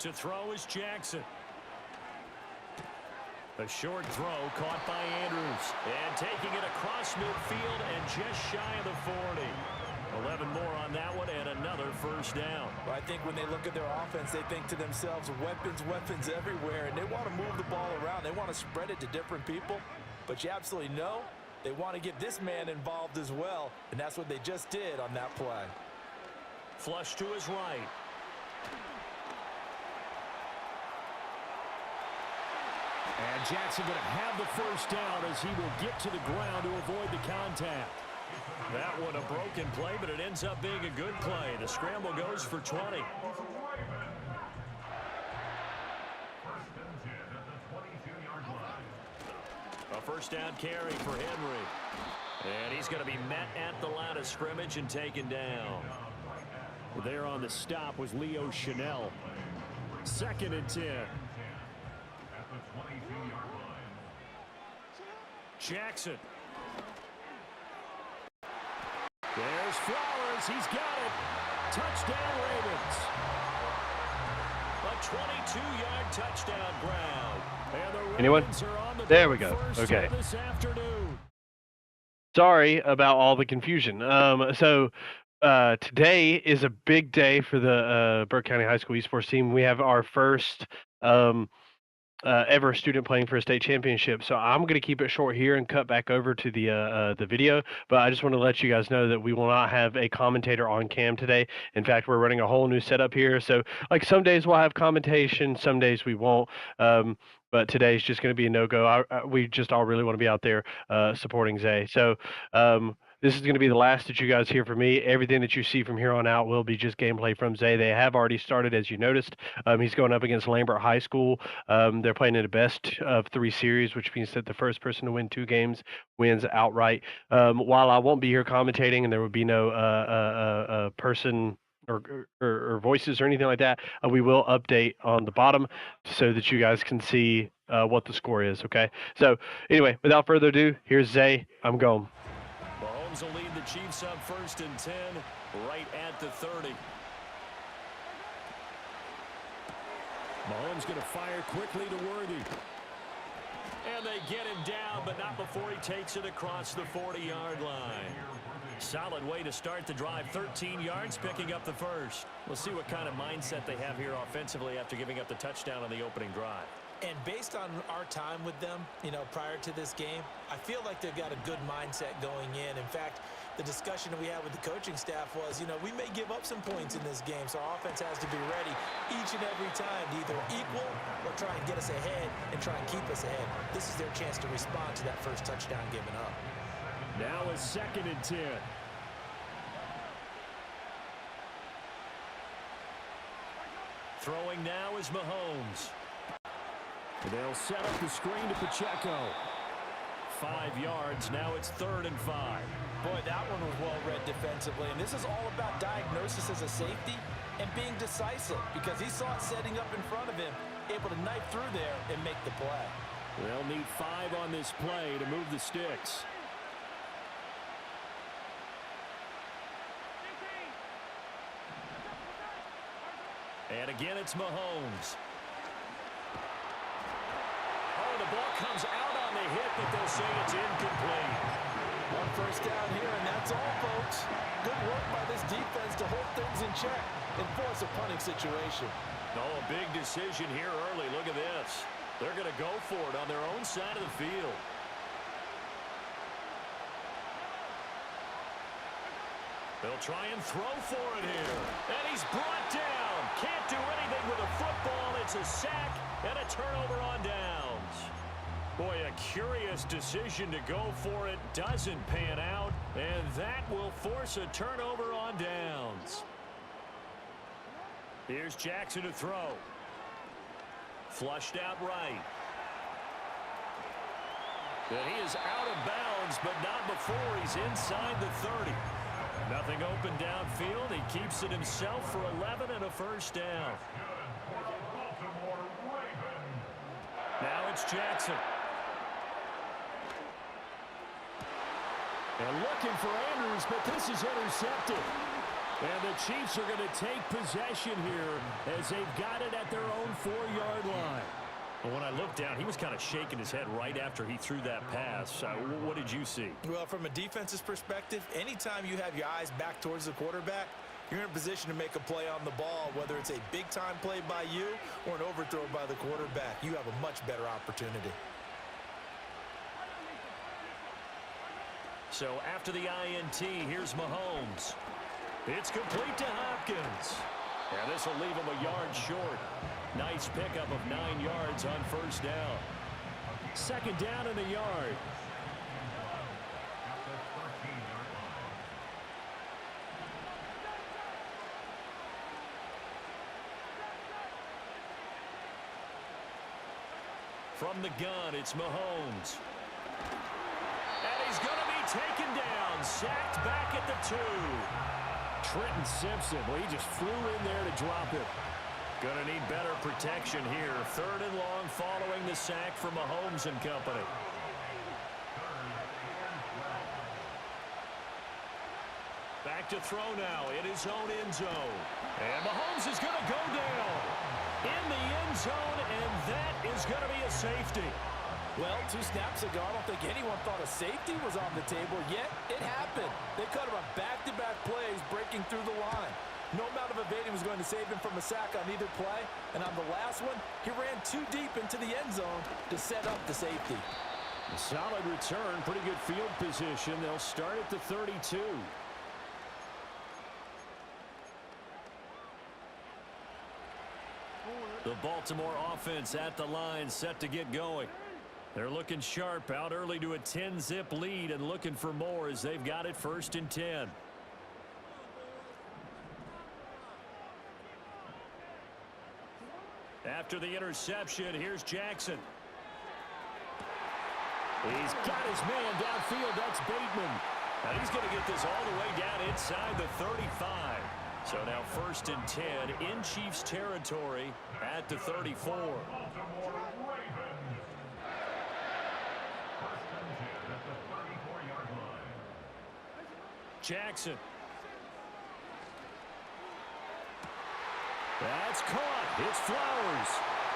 to throw is Jackson. A short throw caught by Andrews. And taking it across midfield and just shy of the 40. 11 more on that one and another first down. Well, I think when they look at their offense, they think to themselves, weapons, weapons everywhere. And they want to move the ball around. They want to spread it to different people. But you absolutely know they want to get this man involved as well. And that's what they just did on that play. Flush to his right. And Jackson going to have the first down as he will get to the ground to avoid the contact. That one a broken play, but it ends up being a good play. The scramble goes for 20. A first down carry for Henry. And he's going to be met at the line of scrimmage and taken down. There on the stop was Leo Chanel. 2nd and 10. Jackson. There's Flowers. He's got it. Touchdown, Ravens. A 22-yard touchdown ground. And the Ravens are on the there we go. Okay. This afternoon. Sorry about all the confusion. Today is a big day for the Burke County High School Esports team. We have our first ever student playing for a state championship. So I'm going to keep it short here and cut back over to the video. But I just want to let you guys know that we will not have a commentator on cam today. In fact, we're running a whole new setup here. So like some days we'll have commentation, some days we won't. But today's just going to be a no-go. We just all really want to be out there supporting Zay. So this is going to be the last that you guys hear from me. Everything that you see from here on out will be just gameplay from Zay. They have already started, as you noticed. He's going up against Lambert High School. They're playing in a best of 3 series, which means that the first person to win 2 games wins outright. While I won't be here commentating and there will be no person or voices or anything like that, we will update on the bottom so that you guys can see what the score is, okay? So anyway, without further ado, here's Zay. I'm going. Mahomes will lead the Chiefs up 1st and 10, right at the 30. Mahomes going to fire quickly to Worthy. And they get him down, but not before he takes it across the 40-yard line. Solid way to start the drive. 13 yards, picking up the first. We'll see what kind of mindset they have here offensively after giving up the touchdown on the opening drive. And based on our time with them, prior to this game, I feel like they've got a good mindset going in. In fact, the discussion that we had with the coaching staff was, we may give up some points in this game, so our offense has to be ready each and every time to either equal or try and get us ahead and try and keep us ahead. This is their chance to respond to that first touchdown given up. Now a 2nd and 10. Throwing now is Mahomes. They'll set up the screen to Pacheco. 5 yards. Now it's 3rd and 5. Boy, that one was well read defensively. And this is all about diagnosis as a safety and being decisive because he saw it setting up in front of him, able to knife through there and make the play. They'll need 5 on this play to move the sticks. And again, it's Mahomes. Oh, the ball comes out on the hit, but they'll say it's incomplete. 1 first down here, and that's all, folks. Good work by this defense to hold things in check and force a punting situation. Oh, a big decision here early. Look at this. They're going to go for it on their own side of the field. They'll try and throw for it here. And he's brought down. Can't do anything with a football. It's a sack and a turnover on downs. Boy, a curious decision to go for it. Doesn't pan out. And that will force a turnover on downs. Here's Jackson to throw. Flushed out right. And he is out of bounds, but not before he's inside the 30. Nothing open downfield. He keeps it himself for 11 and a first down. Now it's Jackson. And looking for Andrews, but this is intercepted. And the Chiefs are going to take possession here as they've got it at their own 4-yard line. Well, when I looked down, he was kind of shaking his head right after he threw that pass. What did you see? Well, from a defense's perspective, anytime you have your eyes back towards the quarterback, you're in a position to make a play on the ball, whether it's a big-time play by you or an overthrow by the quarterback. You have a much better opportunity. So after the INT, here's Mahomes. It's complete to Hopkins. And this will leave him a yard short. Nice pickup of 9 yards on first down. Second down in the yard. From the gun, it's Mahomes. And he's going to be taken down. Sacked back at the 2. Trenton Simpson, well, he just flew in there to drop it. Going to need better protection here. 3rd and long following the sack from Mahomes and company. Back to throw now in his own end zone. And Mahomes is going to go down in the end zone, and that is going to be a safety. Well, 2 snaps ago, I don't think anyone thought a safety was on the table, yet it happened. They cut him on back-to-back plays, breaking through the line. No amount of evading was going to save him from a sack on either play, and on the last one, he ran too deep into the end zone to set up the safety. A solid return, pretty good field position. They'll start at the 32. The Baltimore offense at the line, set to get going. They're looking sharp, out early to a 10-zip lead and looking for more as they've got it 1st and 10. After the interception, here's Jackson. He's got his man downfield. That's Bateman. Now he's going to get this all the way down inside the 35. So now 1st and 10 in Chiefs territory at the 34. Jackson. That's caught. It's Flowers.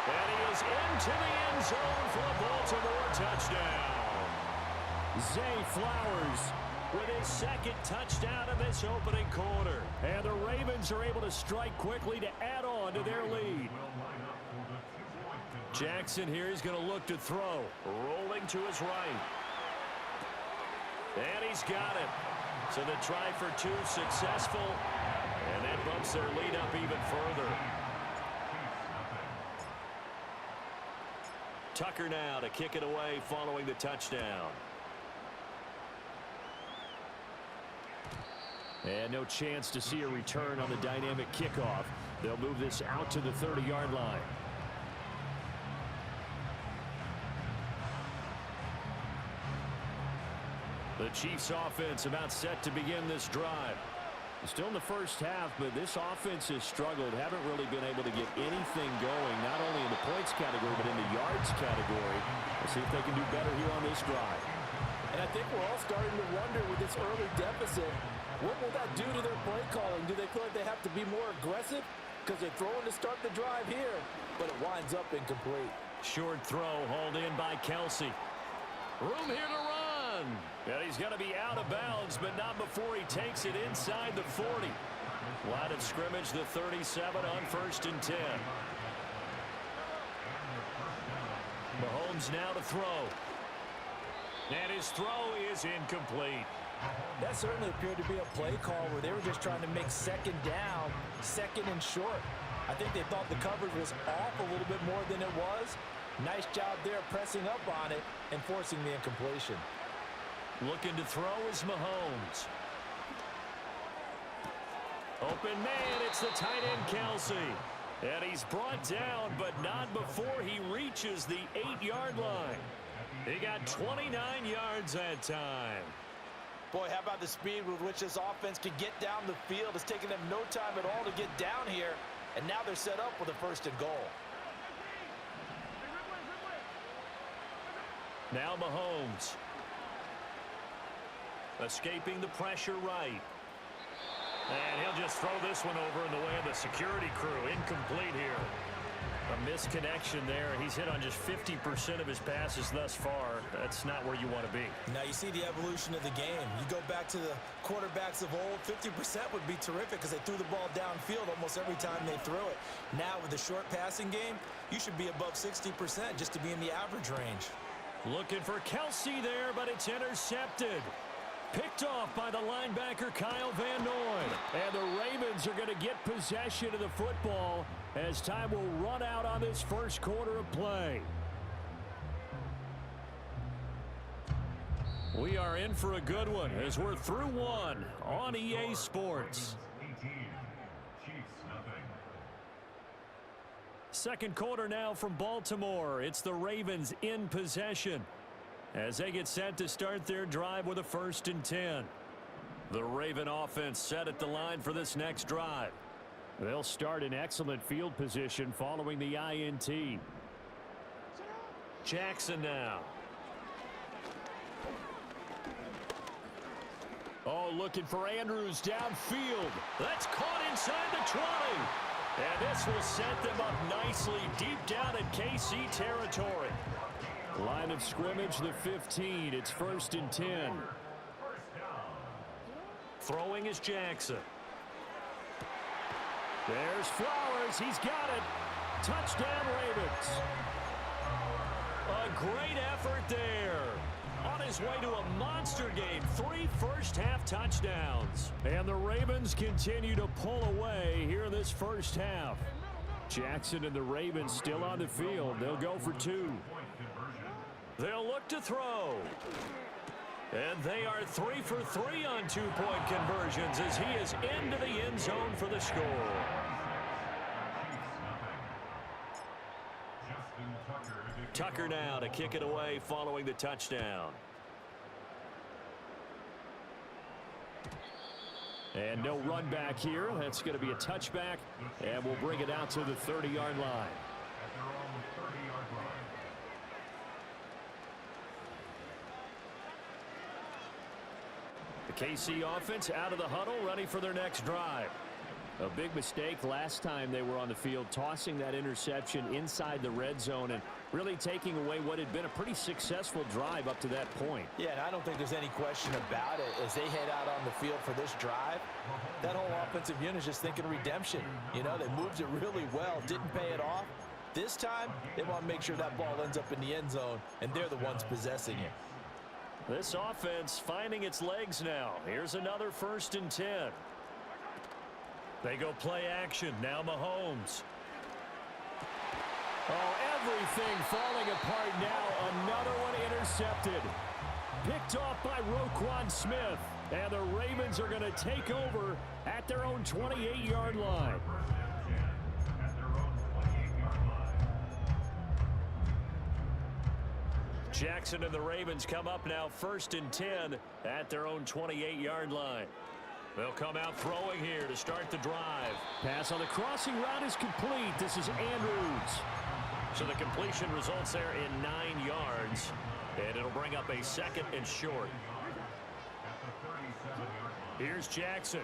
And he is into the end zone for a Baltimore touchdown. Zay Flowers with his 2nd touchdown of this opening quarter. And the Ravens are able to strike quickly to add on to their lead. Jackson here is going to look to throw. Rolling to his right. And he's got it. So the try for 2 successful. And that bumps their lead up even further. Tucker now to kick it away following the touchdown. And no chance to see a return on the dynamic kickoff. They'll move this out to the 30-yard line. The Chiefs offense about set to begin this drive. Still in the first half, but this offense has struggled. Haven't really been able to get anything going, not only in the points category, but in the yards category. Let's see if they can do better here on this drive. And I think we're all starting to wonder with this early deficit, what will that do to their play calling? Do they feel like they have to be more aggressive? Because they're throwing to start the drive here, but it winds up incomplete. Short throw hauled in by Kelsey. Room here to run. And he's going to be out of bounds, but not before he takes it inside the 40. Line of scrimmage, the 37 on 1st and 10. Mahomes now to throw. And his throw is incomplete. That certainly appeared to be a play call where they were just trying to make 2nd down, 2nd and short. I think they thought the coverage was off a little bit more than it was. Nice job there pressing up on it and forcing the incompletion. Looking to throw is Mahomes. Open man, it's the tight end Kelsey. And he's brought down, but not before he reaches the 8-yard line. He got 29 yards that time. Boy, how about the speed with which this offense can get down the field? It's taken them no time at all to get down here, and now they're set up with a 1st and goal. Now Mahomes. Escaping the pressure right. And he'll just throw this one over in the way of the security crew. Incomplete here. A misconnection there. He's hit on just 50% of his passes thus far. That's not where you want to be. Now you see the evolution of the game. You go back to the quarterbacks of old, 50% would be terrific because they threw the ball downfield almost every time they threw it. Now with the short passing game, you should be above 60% just to be in the average range. Looking for Kelsey there, but it's intercepted. Picked off by the linebacker, Kyle Van Noy. And the Ravens are going to get possession of the football as time will run out on this first quarter of play. We are in for a good one as we're through one on EA Sports. Second quarter now from Baltimore. It's the Ravens in possession as they get set to start their drive with a 1st and 10. The Raven offense set at the line for this next drive. They'll start in excellent field position following the INT. Jackson now. Oh, looking for Andrews downfield. That's caught inside the 20. And this will set them up nicely deep down in KC territory. Line of scrimmage, the 15. It's 1st and 10. Throwing is Jackson. There's Flowers. He's got it. Touchdown, Ravens. A great effort there. On his way to a monster game. 3 first-half touchdowns. And the Ravens continue to pull away here in this first half. Jackson and the Ravens still on the field. They'll go for 2. They'll look to throw. And they are 3 for 3 on 2-point conversions as he is into the end zone for the score. Tucker now to kick it away following the touchdown. And no run back here. That's going to be a touchback. And we'll bring it out to the 30-yard line. The KC offense out of the huddle, ready for their next drive. A big mistake last time they were on the field, tossing that interception inside the red zone and really taking away what had been a pretty successful drive up to that point. Yeah, and I don't think there's any question about it. As they head out on the field for this drive, that whole offensive unit is just thinking redemption. You know, they moved it really well, didn't pay it off. This time, they want to make sure that ball ends up in the end zone, and they're the ones possessing it. This offense finding its legs now. Here's another 1st and 10. They go play action. Now Mahomes. Oh, everything falling apart now. Another one intercepted. Picked off by Roquan Smith. And the Ravens are going to take over at their own 28-yard line. Jackson and the Ravens come up now 1st and 10 at their own 28-yard line. They'll come out throwing here to start the drive. Pass on the crossing route is complete. This is Andrews. So the completion results there in 9 yards. And it'll bring up a 2nd and short. Here's Jackson.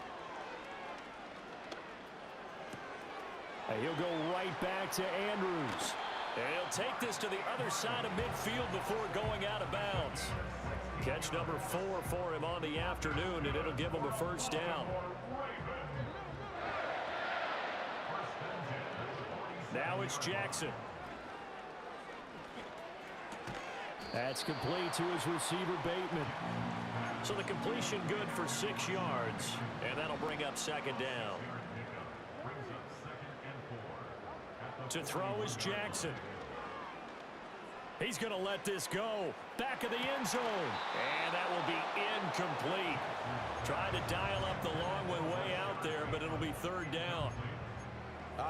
And he'll go right back to Andrews. And he'll take this to the other side of midfield before going out of bounds. Catch number 4 for him on the afternoon, and it'll give him a 1st down. Now it's Jackson. That's complete to his receiver, Bateman. So the completion good for 6 yards, and that'll bring up 2nd down. To throw is Jackson. He's going to let this go. Back of the end zone. And that will be incomplete. Trying to dial up the long way out there, but it'll be 3rd down.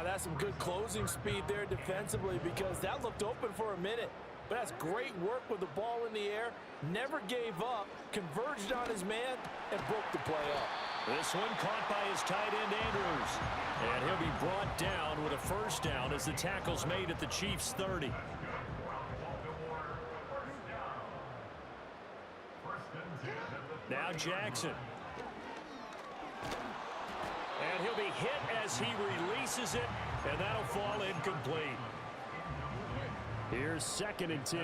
That's some good closing speed there defensively because that looked open for a minute. But that's great work with the ball in the air. Never gave up. Converged on his man and broke the play up. This one caught by his tight end, Andrews. And he'll be brought down with a 1st down as the tackle's made at the Chiefs' 30. Now Jackson. be hit as he releases it, and that'll fall incomplete. Here's 2nd and 10.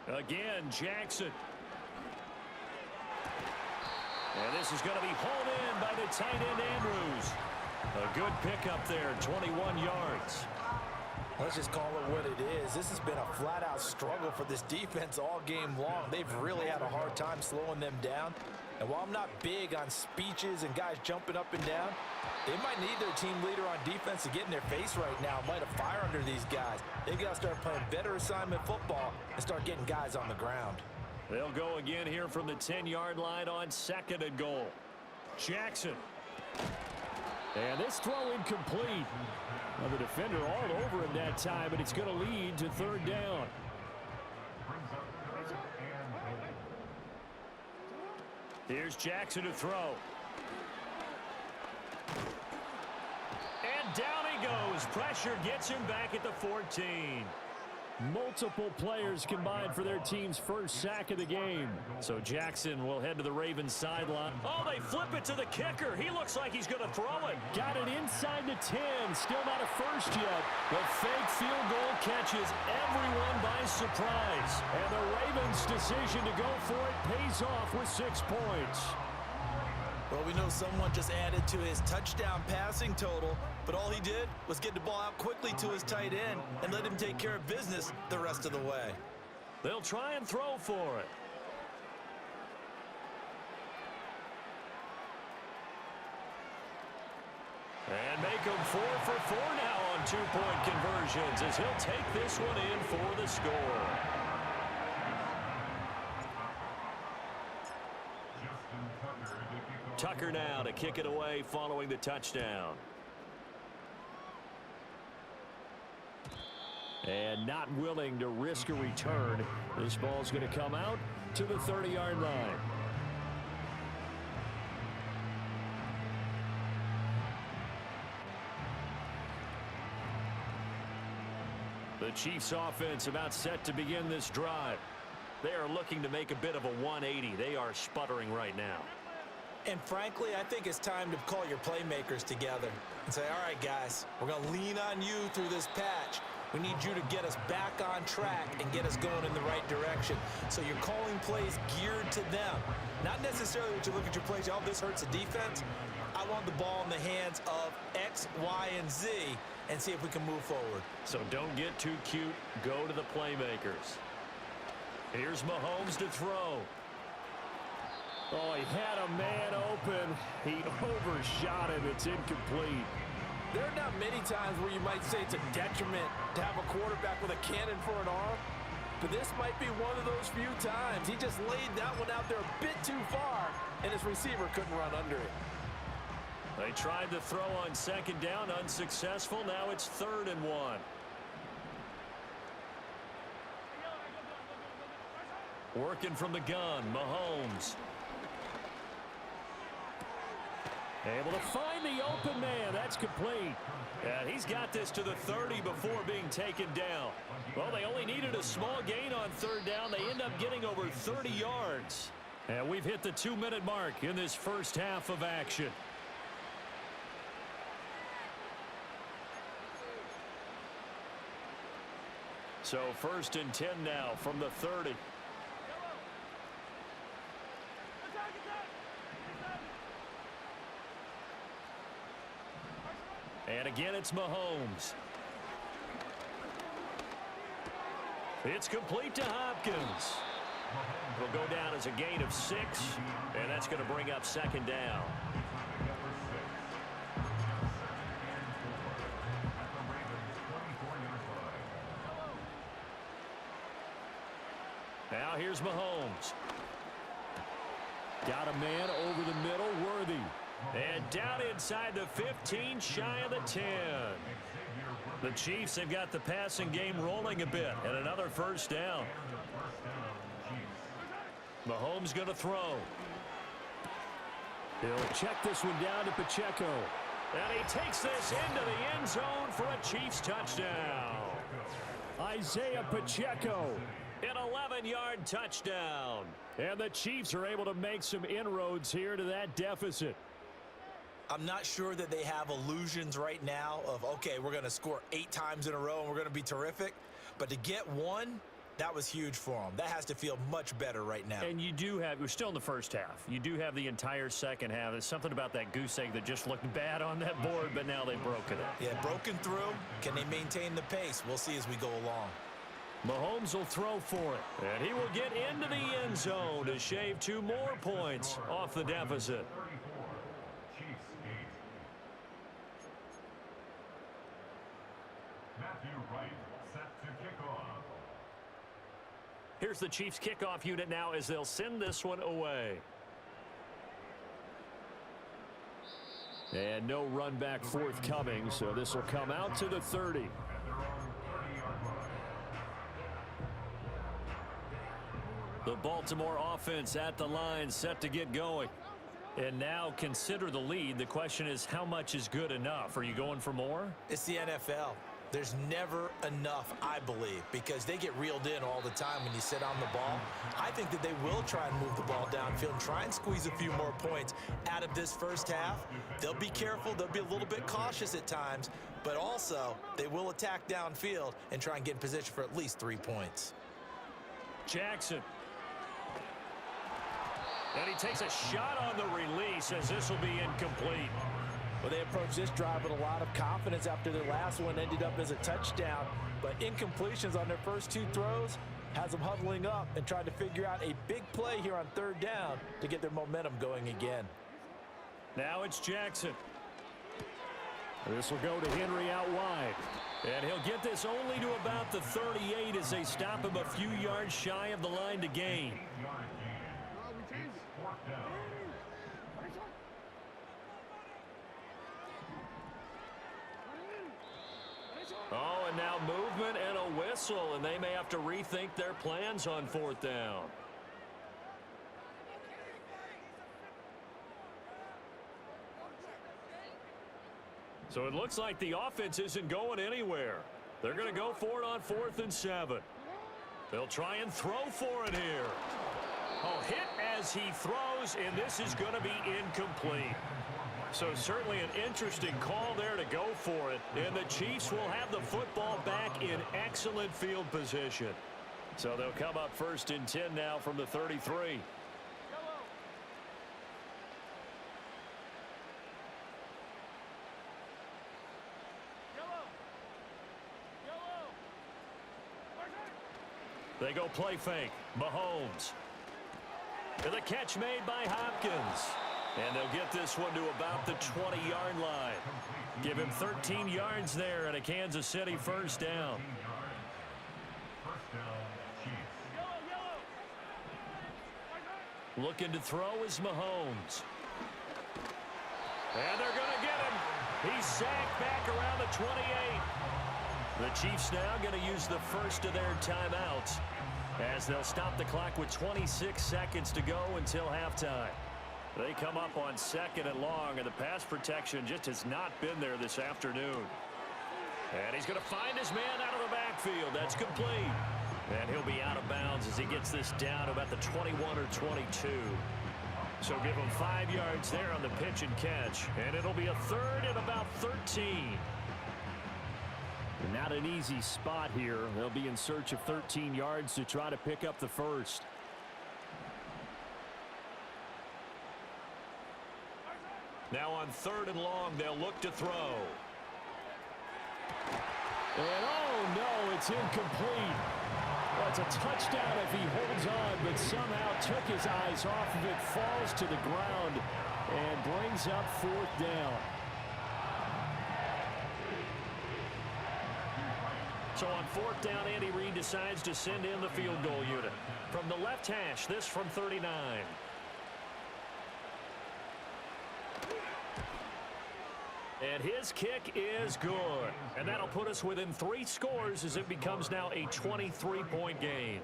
Again, Jackson. And this is going to be hauled in by the tight end, Andrews. A good pickup there, 21 yards. Let's just call it what it is. This has been a flat-out struggle for this defense all game long. They've really had a hard time slowing them down. And while I'm not big on speeches and guys jumping up and down, they might need their team leader on defense to get in their face right now, light a fire under these guys. They've got to start playing better assignment football and start getting guys on the ground. They'll go again here from the 10-yard line on 2nd and goal. Jackson. And this throw incomplete. Well, the defender all over him that time, but it's going to lead to 3rd down. Here's Jackson to throw. And down he goes. Pressure gets him back at the 14. Multiple players combined for their team's first sack of the game. So Jackson will head to the Ravens sideline. Oh, they flip it to the kicker. He looks like he's going to throw it. Got it inside the 10. Still not a first yet. The fake field goal catches everyone by surprise. And the Ravens' decision to go for it pays off with 6 points. Well, we know someone just added to his touchdown passing total, but all he did was get the ball out quickly to his tight end and let him take care of business the rest of the way. They'll try and throw for it. And make him 4 for 4 now on 2-point conversions as he'll take this one in for the score. Tucker now to kick it away following the touchdown. And not willing to risk a return. This ball's going to come out to the 30-yard line. The Chiefs offense about set to begin this drive. They are looking to make a bit of a 180. They are sputtering right now. And frankly, I think it's time to call your playmakers together and say, all right, guys, we're going to lean on you through this patch. We need you to get us back on track and get us going in the right direction. So you're calling plays geared to them. Not necessarily what you look at your plays, oh, this hurts the defense. I want the ball in the hands of X, Y, and Z and see if we can move forward. So don't get too cute. Go to the playmakers. Here's Mahomes to throw. Oh, he had a man open. He overshot him. It's incomplete. There are not many times where you might say it's a detriment to have a quarterback with a cannon for an arm, but this might be one of those few times. He just laid that one out there a bit too far, and his receiver couldn't run under it. They tried to throw on 2nd down, unsuccessful. Now it's 3rd and 1. Working from the gun, Mahomes. Able to find the open man. That's complete. And he's got this to the 30 before being taken down. Well, they only needed a small gain on 3rd down. They end up getting over 30 yards. And we've hit the 2-minute mark in this first half of action. So 1st and 10 now from the 30. And again, it's Mahomes. It's complete to Hopkins. Will go down as a gain of 6, and that's going to bring up 2nd down. Now here's Mahomes. Got a man over the middle, Worthy. And down inside the 15, shy of the 10. The Chiefs have got the passing game rolling a bit, and another 1st down. Mahomes going to throw. He'll check this one down to Pacheco. And he takes this into the end zone for a Chiefs touchdown. Isaiah Pacheco. An 11-yard touchdown. And the Chiefs are able to make some inroads here to that deficit. I'm not sure that they have illusions right now of, okay, we're going to score 8 times in a row and we're going to be terrific. But to get one, that was huge for them. That has to feel much better right now. And we're still in the first half. You do have the entire second half. There's something about that goose egg that just looked bad on that board, but now they've broken it. Yeah, broken through. Can they maintain the pace? We'll see as we go along. Mahomes will throw for it, and he will get into the end zone to shave 2 more points off the deficit. Here's the Chiefs kickoff unit now as they'll send this one away. And no run back forthcoming, so this will come out to the 30. The Baltimore offense at the line, set to get going. And now consider the lead. The question is, how much is good enough? Are you going for more? It's the NFL. There's never enough, I believe, because they get reeled in all the time when you sit on the ball. I think that they will try and move the ball downfield and try and squeeze a few more points out of this first half. They'll be careful. They'll be a little bit cautious at times, but also they will attack downfield and try and get in position for at least 3 points. Jackson. And he takes a shot on the release as this will be incomplete. Well, they approached this drive with a lot of confidence after their last one ended up as a touchdown. But incompletions on their first 2 throws has them huddling up and trying to figure out a big play here on 3rd down to get their momentum going again. Now it's Jackson. This will go to Henry out wide. And he'll get this only to about the 38 as they stop him a few yards shy of the line to gain. Oh, and now movement and a whistle, and they may have to rethink their plans on 4th down. So it looks like the offense isn't going anywhere. They're going to go for it on 4th and 7. They'll try and throw for it here. Oh, hit as he throws, and this is going to be incomplete. So certainly an interesting call there to go for it. And the Chiefs will have the football back in excellent field position. So they'll come up 1st and 10 now from the 33. They go play fake. Mahomes. And the catch made by Hopkins. And they'll get this one to about the 20-yard line. Give him 13 yards there and a Kansas City 1st down. Looking to throw is Mahomes. And they're going to get him. He's sacked back around the 28. The Chiefs now going to use the first of their timeouts as they'll stop the clock with 26 seconds to go until halftime. They come up on 2nd and long, and the pass protection just has not been there this afternoon. And he's going to find his man out of the backfield. That's complete. And he'll be out of bounds as he gets this down to about the 21 or 22. So give him 5 yards there on the pitch and catch. And it'll be a 3rd and about 13. Not an easy spot here. They'll be in search of 13 yards to try to pick up the first. Now on 3rd and long, they'll look to throw. And oh no, it's incomplete. Well, it's a touchdown if he holds on, but somehow took his eyes off of it, falls to the ground, and brings up 4th down. So on 4th down, Andy Reid decides to send in the field goal unit. From the left hash, this from 39. And his kick is good. And that'll put us within 3 scores as it becomes now a 23-point game.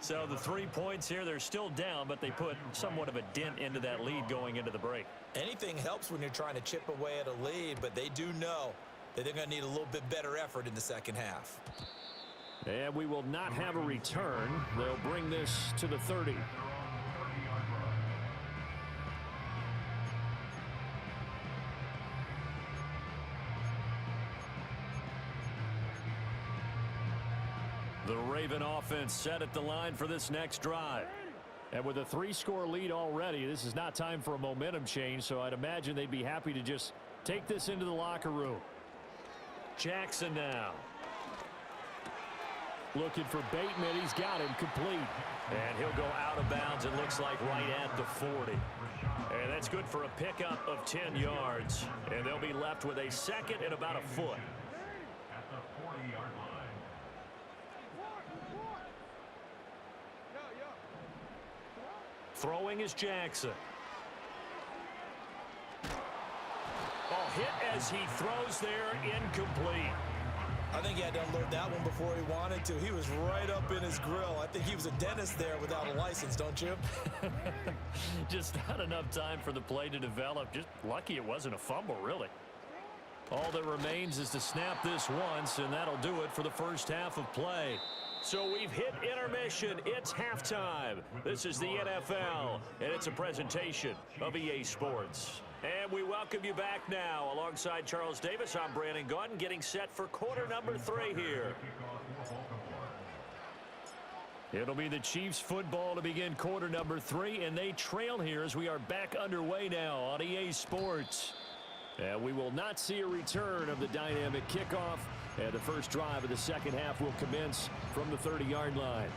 So the 3 points here, they're still down, but they put somewhat of a dent into that lead going into the break. Anything helps when you're trying to chip away at a lead, but they do know that they're going to need a little bit better effort in the second half. And we will not have a return. They'll bring this to the 30. The Raven offense set at the line for this next drive. And with a 3-score lead already, this is not time for a momentum change, so I'd imagine they'd be happy to just take this into the locker room. Jackson now. Looking for Bateman. He's got him complete. And he'll go out of bounds, it looks like, right at the 40. And that's good for a pickup of 10 yards. And they'll be left with a second and about a foot. At the 40-yard line. Throwing is Jackson. Oh, hit as he throws there, incomplete. I think he had to unload that one before he wanted to. He was right up in his grill. I think he was a dentist there without a license, don't you? Just not enough time for the play to develop. Just lucky it wasn't a fumble, really. All that remains is to snap this once, and that'll do it for the first half of play. So we've hit intermission. It's halftime. This is the NFL, and it's a presentation of EA Sports. And we welcome you back now. Alongside Charles Davis, I'm Brandon Gaudin, getting set for quarter number 3 here. It'll be the Chiefs football to begin quarter number 3, and they trail here as we are back underway now on EA Sports. And we will not see a return of the dynamic kickoff. And the first drive of the second half will commence from the 30-yard line.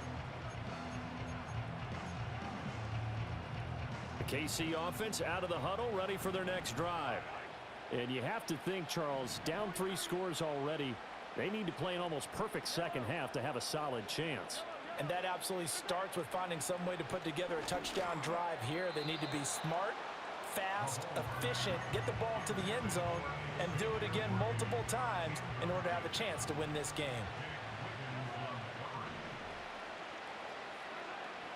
The KC offense out of the huddle, ready for their next drive. And you have to think, Charles, down 3 scores already. They need to play an almost perfect second half to have a solid chance. And that absolutely starts with finding some way to put together a touchdown drive here. They need to be smart, fast, efficient, get the ball to the end zone, and do it again multiple times in order to have a chance to win this game.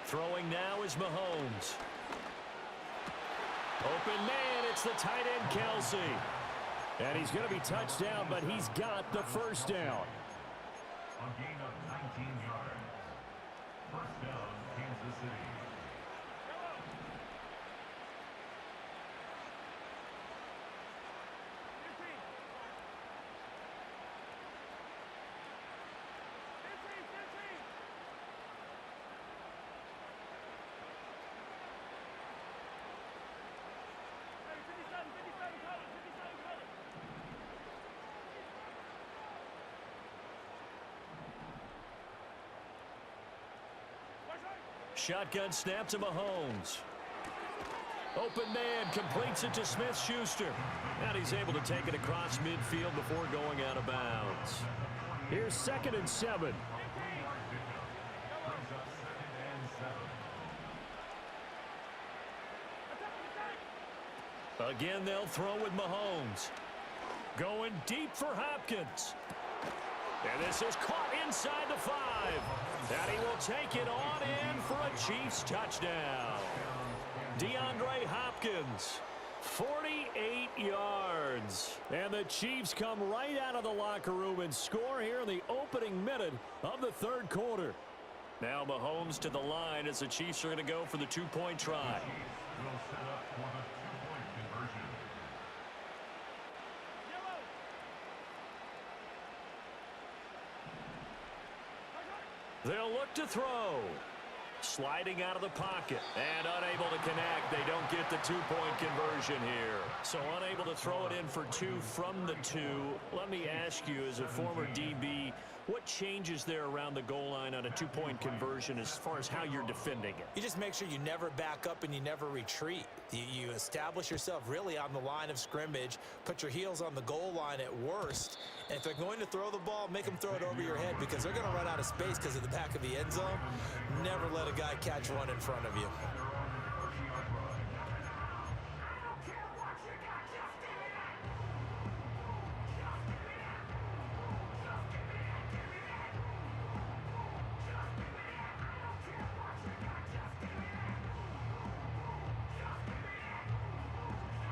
Throwing now is Mahomes. Open man, it's the tight end, Kelsey. And he's going to be touched down, but he's got the first down. A gain of 19 yards. First down, Kansas City. Shotgun snap to Mahomes. Open man completes it to Smith-Schuster. And he's able to take it across midfield before going out of bounds. Here's 2nd and 7. Again, they'll throw with Mahomes. Going deep for Hopkins. And this is caught inside the 5. And he will take it on in for a Chiefs touchdown. DeAndre Hopkins, 48 yards. And the Chiefs come right out of the locker room and score here in the opening minute of the 3rd quarter. Now Mahomes to the line as the Chiefs are going to go for the 2-point try. They'll look to throw. Sliding out of the pocket and unable to connect. They don't get the 2-point conversion here. So unable to throw it in for 2 from the 2. Let me ask you, as a former DB, what changes there around the goal line on a 2-point conversion as far as how you're defending it? You just make sure you never back up and you never retreat. You establish yourself really on the line of scrimmage, put your heels on the goal line at worst, and if they're going to throw the ball, make them throw it over your head because they're going to run out of space because of the back of the end zone. Never let a guy catch one in front of you.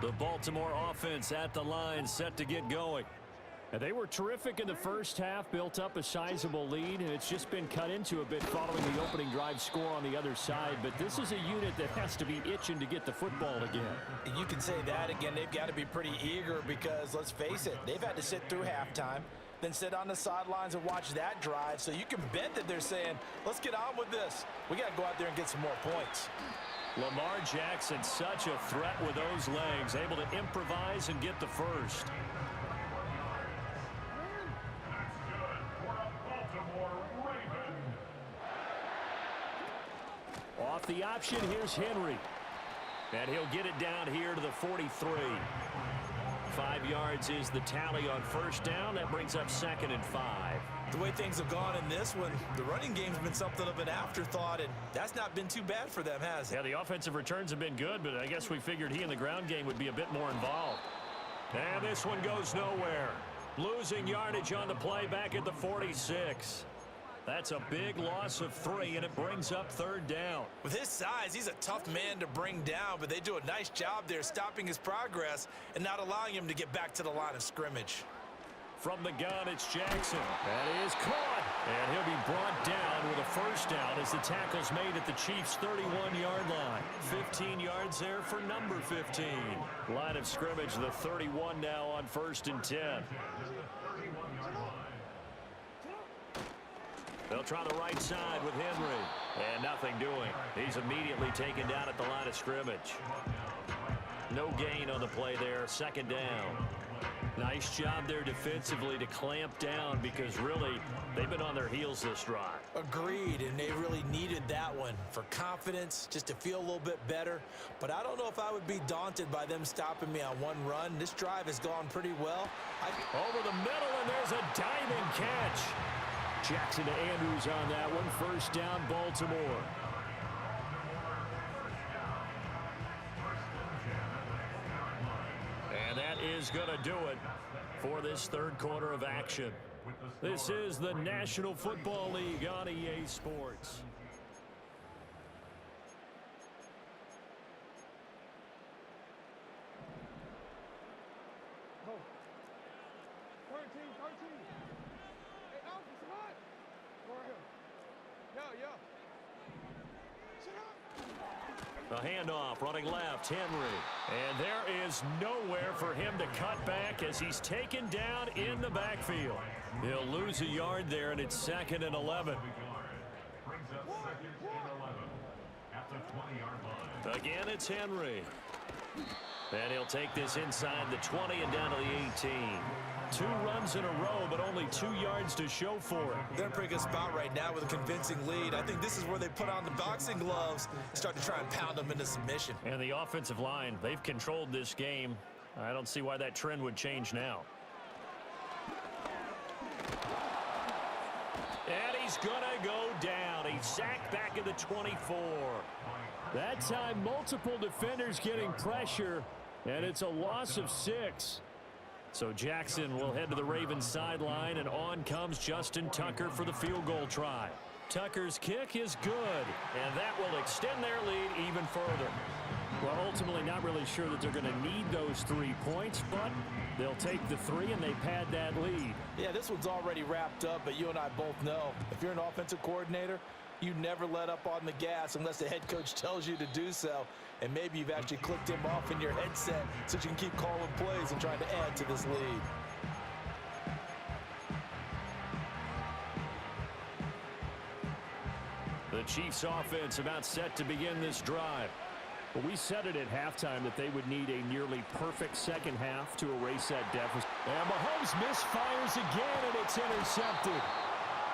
The Baltimore offense at the line, set to get going. And they were terrific in the first half, built up a sizable lead, and it's just been cut into a bit following the opening drive score on the other side. But this is a unit that has to be itching to get the football again. You can say that again. They've got to be pretty eager because, let's face it, they've had to sit through halftime, then sit on the sidelines and watch that drive. So you can bet that they're saying, let's get on with this. We got to go out there and get some more points. Lamar Jackson, such a threat with those legs, able to improvise and get the first. Off the option, here's Henry. And he'll get it down here to the 43. 5 yards is the tally on first down. That brings up 2nd and 5. The way things have gone in this one, the running game's been something of an afterthought, and that's not been too bad for them, has it? Yeah, the offensive returns have been good, but I guess we figured he in the ground game would be a bit more involved. And this one goes nowhere. Losing yardage on the play back at the 46. That's a big loss of 3, and it brings up 3rd down. With his size, he's a tough man to bring down, but they do a nice job there stopping his progress and not allowing him to get back to the line of scrimmage. From the gun, it's Jackson. That is caught. And he'll be brought down with a first down as the tackle's made at the Chiefs' 31-yard line. 15 yards there for number 15. Line of scrimmage, the 31 now on 1st and 10. They'll try the right side with Henry. And nothing doing. He's immediately taken down at the line of scrimmage. No gain on the play there. 2nd down. Nice job there defensively to clamp down because really they've been on their heels this drive. Agreed, and they really needed that one for confidence, just to feel a little bit better. But I don't know if I would be daunted by them stopping me on one run. This drive has gone pretty well. Over the middle, and there's a diving catch. Jackson to Andrews on that one. First down, Baltimore. And that is going to do it for this 3rd quarter of action. This is the National Football League on EA Sports. A handoff, running left, Henry. And there is nowhere for him to cut back as he's taken down in the backfield. He'll lose a yard there, and it's 2nd and 11. Again, it's Henry. And he'll take this inside the 20 and down to the 18. 2 runs in a row, but only 2 yards to show for it. They're in a pretty good spot right now with a convincing lead. I think this is where they put on the boxing gloves and start to try and pound them into submission. And the offensive line, they've controlled this game. I don't see why that trend would change now. And he's going to go down. He's sacked back at the 24. That time, multiple defenders getting pressure, and it's a loss of 6. So Jackson will head to the Ravens sideline, and on comes Justin Tucker for the field goal try. Tucker's kick is good, and that will extend their lead even further. Well, ultimately not really sure that they're going to need those 3 points, but they'll take the 3 and they pad that lead. Yeah, this one's already wrapped up, but you and I both know if you're an offensive coordinator, you never let up on the gas unless the head coach tells you to do so. And maybe you've actually clicked him off in your headset so you can keep calling plays and trying to add to this lead. The Chiefs offense about set to begin this drive. Well, we said it at halftime that they would need a nearly perfect second half to erase that deficit. And Mahomes misfires again, and it's intercepted.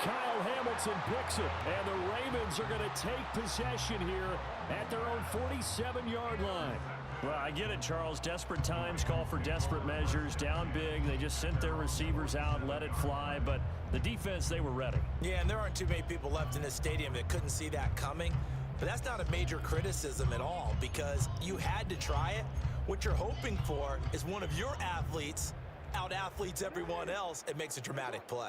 Kyle Hamilton picks it, and the Ravens are going to take possession here at their own 47-yard line. Well, I get it, Charles. Desperate times call for desperate measures. Down big, they just sent their receivers out and let it fly, but the defense, they were ready. Yeah, and there aren't too many people left in this stadium that couldn't see that coming, but that's not a major criticism at all because you had to try it. What you're hoping for is one of your athletes out-athletes everyone else and makes a dramatic play.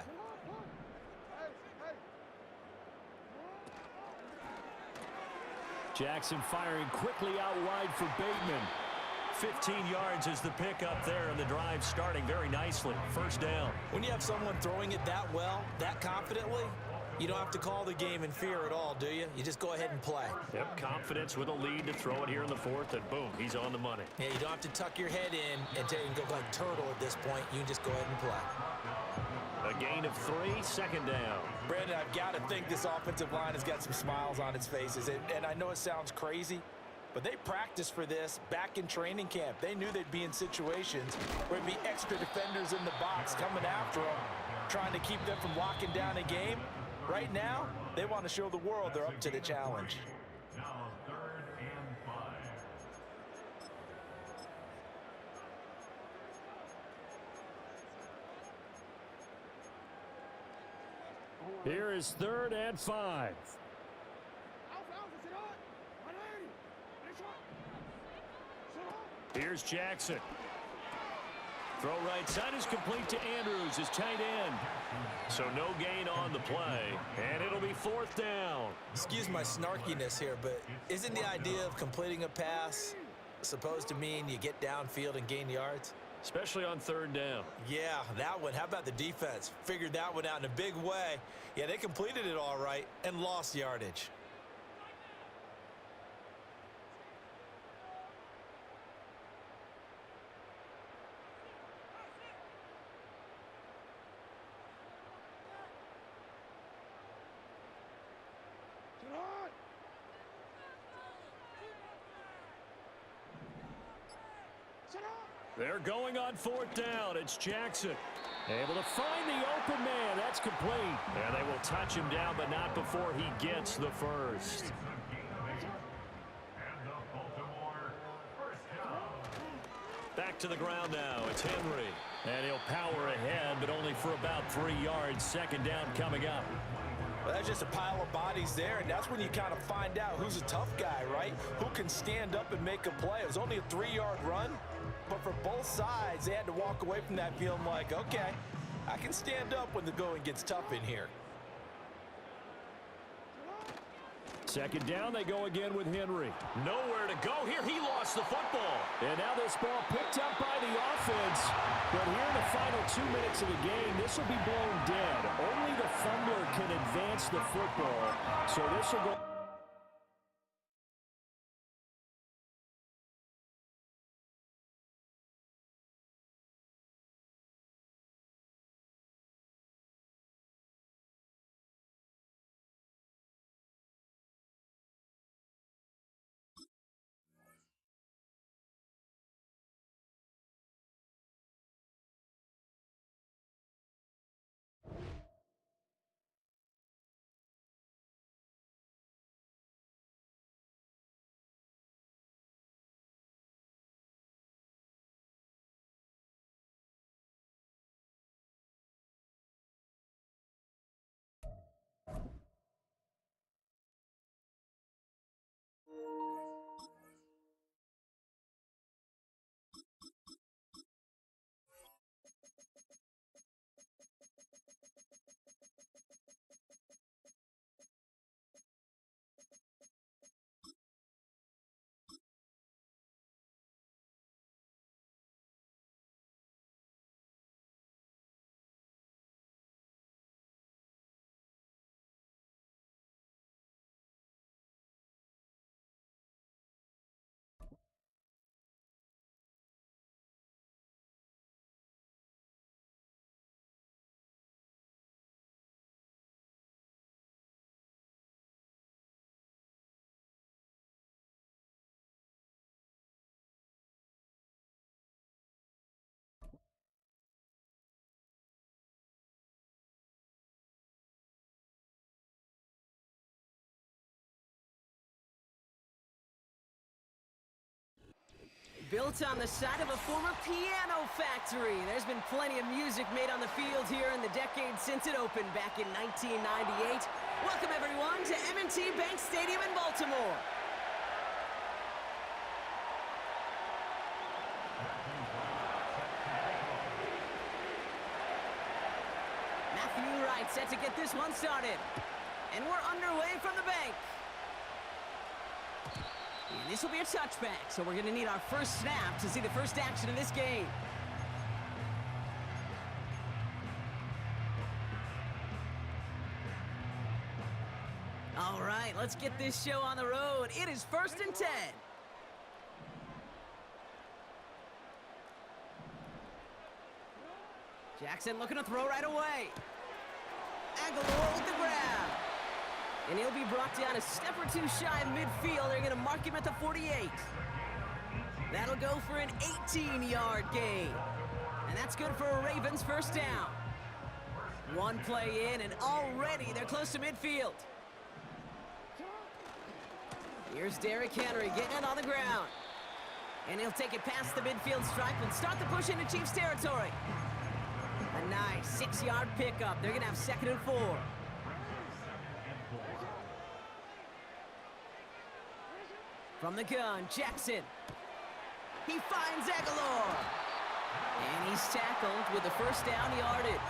Jackson firing quickly out wide for Bateman. 15 yards is the pickup there, and the drive starting very nicely. First down. When you have someone throwing it that well, that confidently, you don't have to call the game in fear at all, do you? You just go ahead and play. Yep, confidence with a lead to throw it here in the fourth, and boom, he's on the money. Yeah, you don't have to tuck your head in and go like turtle at this point. You can just go ahead and play. A gain of 3, second down. Brandon, I've got to think this offensive line has got some smiles on its faces. And I know it sounds crazy, but they practiced for this back in training camp. They knew they'd be in situations where there'd be extra defenders in the box coming after them, trying to keep them from locking down a game. Right now, they want to show the world they're up to the challenge. Now 3rd and 5. Here is 3rd and 5. Here's Jackson. Throw right side is complete to Andrews, his tight end. So no gain on the play, and it'll be 4th down. Excuse my snarkiness here, but isn't the idea of completing a pass supposed to mean you get downfield and gain yards? Especially on 3rd down. Yeah, that one. How about the defense? Figured that one out in a big way. Yeah, they completed it all right and lost yardage. They're going on 4th down. It's Jackson. Able to find the open man. That's complete. And they will touch him down, but not before he gets the first. And the Baltimore first down. Back to the ground now. It's Henry. And he'll power ahead, but only for about 3 yards. 2nd down coming up. Well, that's just a pile of bodies there, and that's when you kind of find out who's a tough guy, right? Who can stand up and make a play. It was only a 3-yard run, but for both sides, they had to walk away from that feeling like, okay, I can stand up when the going gets tough in here. 2nd down, they go again with Henry. Nowhere to go here. He lost the football. And now this ball picked up by the offense. But here in the final 2 minutes of the game, this will be blown dead. Only the fumbler can advance the football. So this will go. Built on the side of a former piano factory, there's been plenty of music made on the field here in the decade since it opened back in 1998. Welcome, everyone, to M&T Bank Stadium in Baltimore. Matthew Wright set to get this one started. And we're underway from the bank. And this will be a touchback, so we're going to need our first snap to see the first action in this game. All right, let's get this show on the road. It is 1st and 10. Jackson looking to throw right away. Aguilar with the grab. And he'll be brought down a step or two shy of midfield. They're going to mark him at the 48. That'll go for an 18-yard gain. And that's good for a Ravens first down. One play in, and already they're close to midfield. Here's Derrick Henry getting it on the ground. And he'll take it past the midfield stripe and start the push into Chiefs territory. A nice 6-yard pickup. They're going to have 2nd and 4. From the gun, Jackson. He finds Aguilar. And he's tackled with the first down yardage.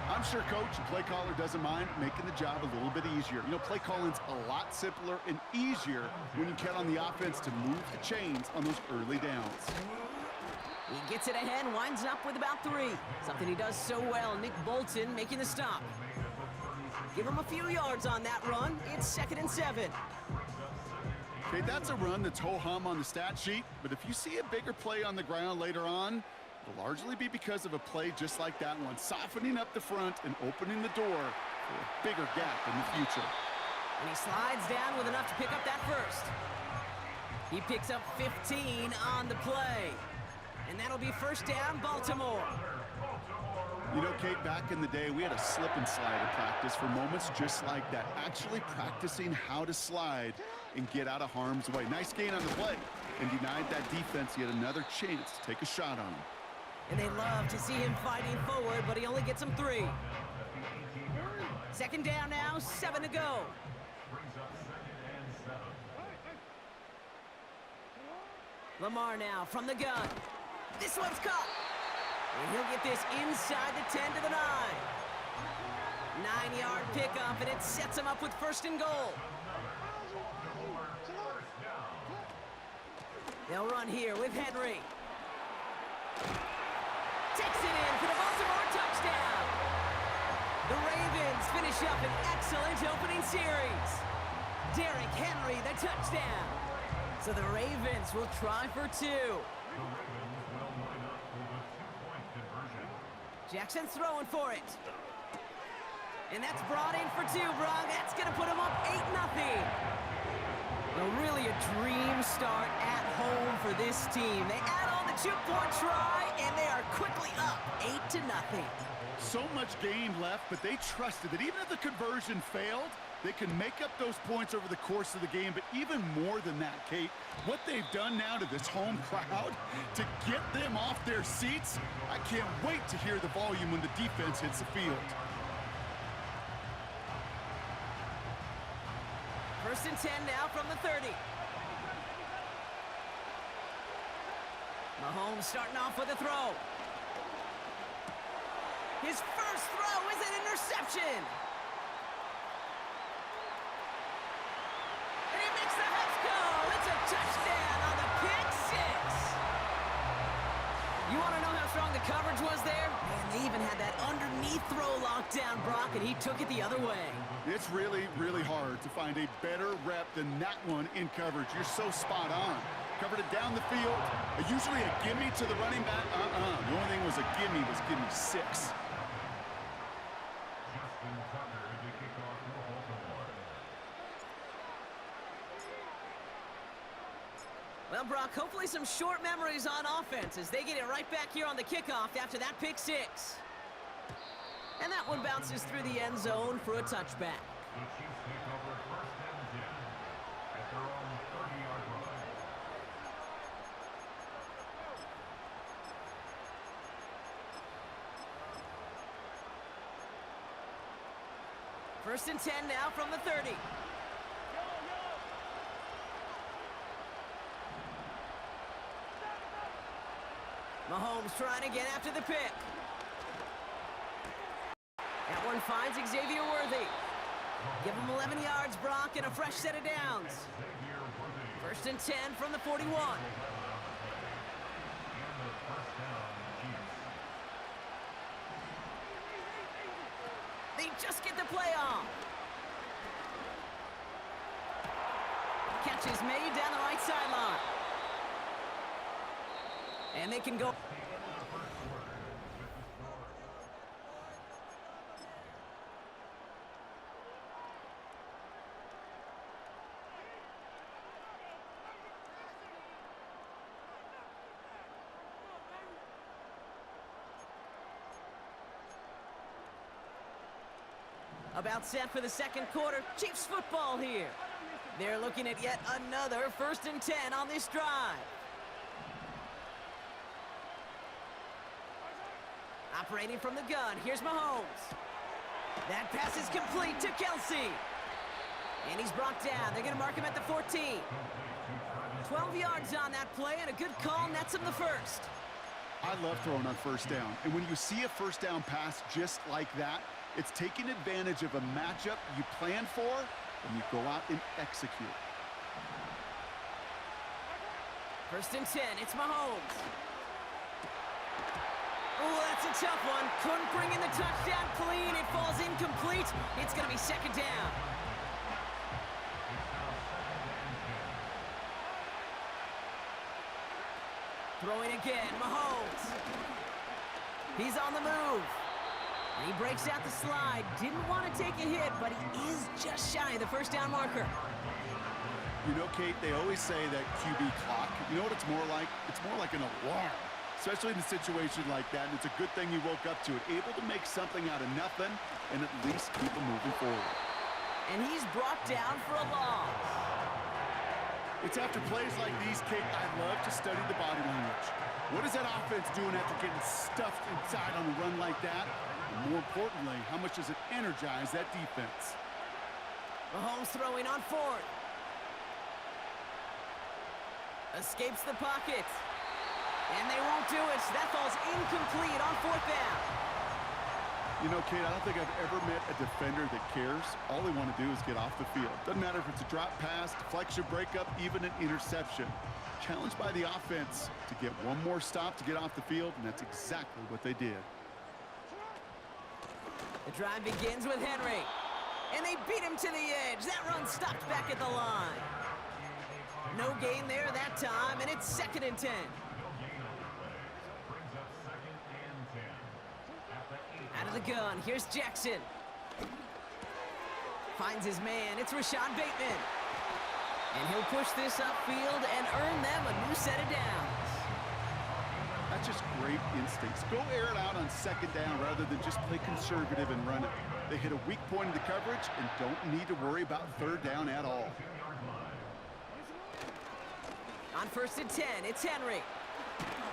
I'm sure coach and play caller doesn't mind making the job a little bit easier. You know, play calling's a lot simpler and easier when you count on the offense to move the chains on those early downs. He gets it ahead, winds up with about 3. Something he does so well. Nick Bolton making the stop. Give him a few yards on that run. It's 2nd and 7. Okay, that's a run that's ho-hum on the stat sheet, but if you see a bigger play on the ground later on, it'll largely be because of a play just like that one, softening up the front and opening the door for a bigger gap in the future. And he slides down with enough to pick up that first. He picks up 15 on the play. And that'll be first down, Baltimore. You know, Kate, back in the day, we had a slip and slide at practice for moments just like that. Actually practicing how to slide and get out of harm's way. Nice gain on the play, and denied that defense yet another chance to take a shot on him. And they love to see him fighting forward, but he only gets him 3. 2nd down now, 7 to go. Lamar now from the gun. This one's caught. And he'll get this inside the 10 to the 9. 9-yard pickup, and it sets him up with 1st and goal. They'll run here with Henry. Takes it in for the Baltimore touchdown. The Ravens finish up an excellent opening series. Derrick Henry, the touchdown. So the Ravens will try for 2. Jackson's throwing for it. And that's brought in for 2, Brock. That's going to put him up 8-0. Well, really a dream start at home for this team. They add on the 2-point try, and they are quickly up 8-0. So much game left, but they trusted that even if the conversion failed, they can make up those points over the course of the game. But even more than that, Kate, what they've done now to this home crowd to get them off their seats, I can't wait to hear the volume when the defense hits the field. 1st and 10 now from the 30. Mahomes starting off with a throw. His first throw is an interception. And he makes the Huts go. It's a touchdown on the pick 6. You want to know how strong the coverage was there? Man, they even had that underneath throw locked down, Brock, and he took it the other way. It's really, really hard to find a better rep than that one in coverage. You're so spot on. Covered it down the field. Usually a gimme to the running back. The only thing was a gimme was gimme 6. Well, Brock, hopefully some short memories on offense as they get it right back here on the kickoff after that pick 6. And that one bounces through the end zone for a touchback. The Chiefs take over 1st and 10 at their own 30-yard line. First and 10 now from the 30. Mahomes trying to get after the pick. That one finds Xavier Worthy. Give him 11 yards, Brock, and a fresh set of downs. Xavier Worthy First and 10 from the 41. They just get the play off. Catch is made down the right sideline. And they can go. About set for the second quarter. Chiefs football here. They're looking at yet another first and 10 on this drive. Operating from the gun, here's Mahomes. That pass is complete to Kelsey. And he's brought down. They're going to mark him at the 14. 12 yards on that play, and a good call nets him the first. I love throwing on first down. And when you see a first down pass just like that, it's taking advantage of a matchup you plan for, and you go out and execute. First and 10, it's Mahomes. Oh, that's a tough one. Couldn't bring in the touchdown clean. It falls incomplete. It's going to be second down. Throwing again, Mahomes. He's on the move. And he breaks out the slide. Didn't want to take a hit, but he is just shy of the first down marker. You know, Kate, they always say that QB clock. You know what it's more like? It's more like an alarm, especially in a situation like that. And it's a good thing you woke up to it, able to make something out of nothing and at least keep them moving forward. And he's brought down for a loss. It's after plays like these, Kate, I love to study the body language. What is that offense doing after getting stuffed inside on a run like that? And more importantly, how much does it energize that defense? Mahomes throwing on fourth. Escapes the pocket. And they won't do it. That falls incomplete on fourth down. You know, Kate, I don't think I've ever met a defender that cares. All they want to do is get off the field. Doesn't matter if it's a drop pass, deflection, breakup, even an interception. Challenged by the offense to get one more stop to get off the field, and that's exactly what they did. The drive begins with Henry. And they beat him to the edge. That run stopped back at the line. No gain there that time, and it's second and 10. Out of the gun, here's Jackson. Finds his man, it's Rashad Bateman. And he'll push this upfield and earn them a new set of downs. That's just great instincts. Go air it out on second down rather than just play conservative and run it. They hit a weak point in the coverage and don't need to worry about third down at all. On first and 10, it's Henry.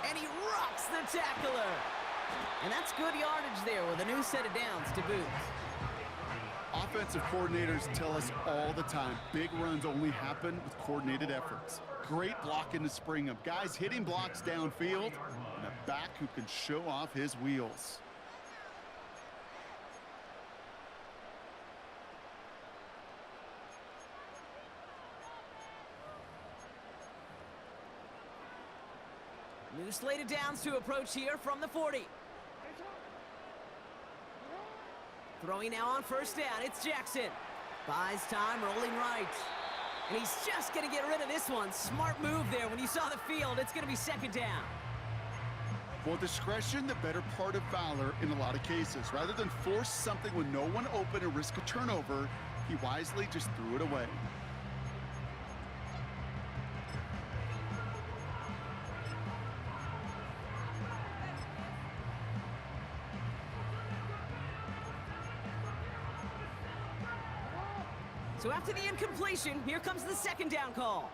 And he rocks the tackler. And that's good yardage there with a new set of downs to boot. Offensive coordinators tell us all the time, big runs only happen with coordinated efforts. Great blocking to spring them. Guys hitting blocks downfield, and a back who can show off his wheels. New slate of downs to approach here from the 40. Throwing now on first down, it's Jackson. Buys time, rolling right. And he's just going to get rid of this one. Smart move there. When you saw the field, it's going to be second down. Well, discretion, the better part of valor in a lot of cases. Rather than force something with no one open and risk a turnover, he wisely just threw it away. So after the incompletion, here comes the second down call.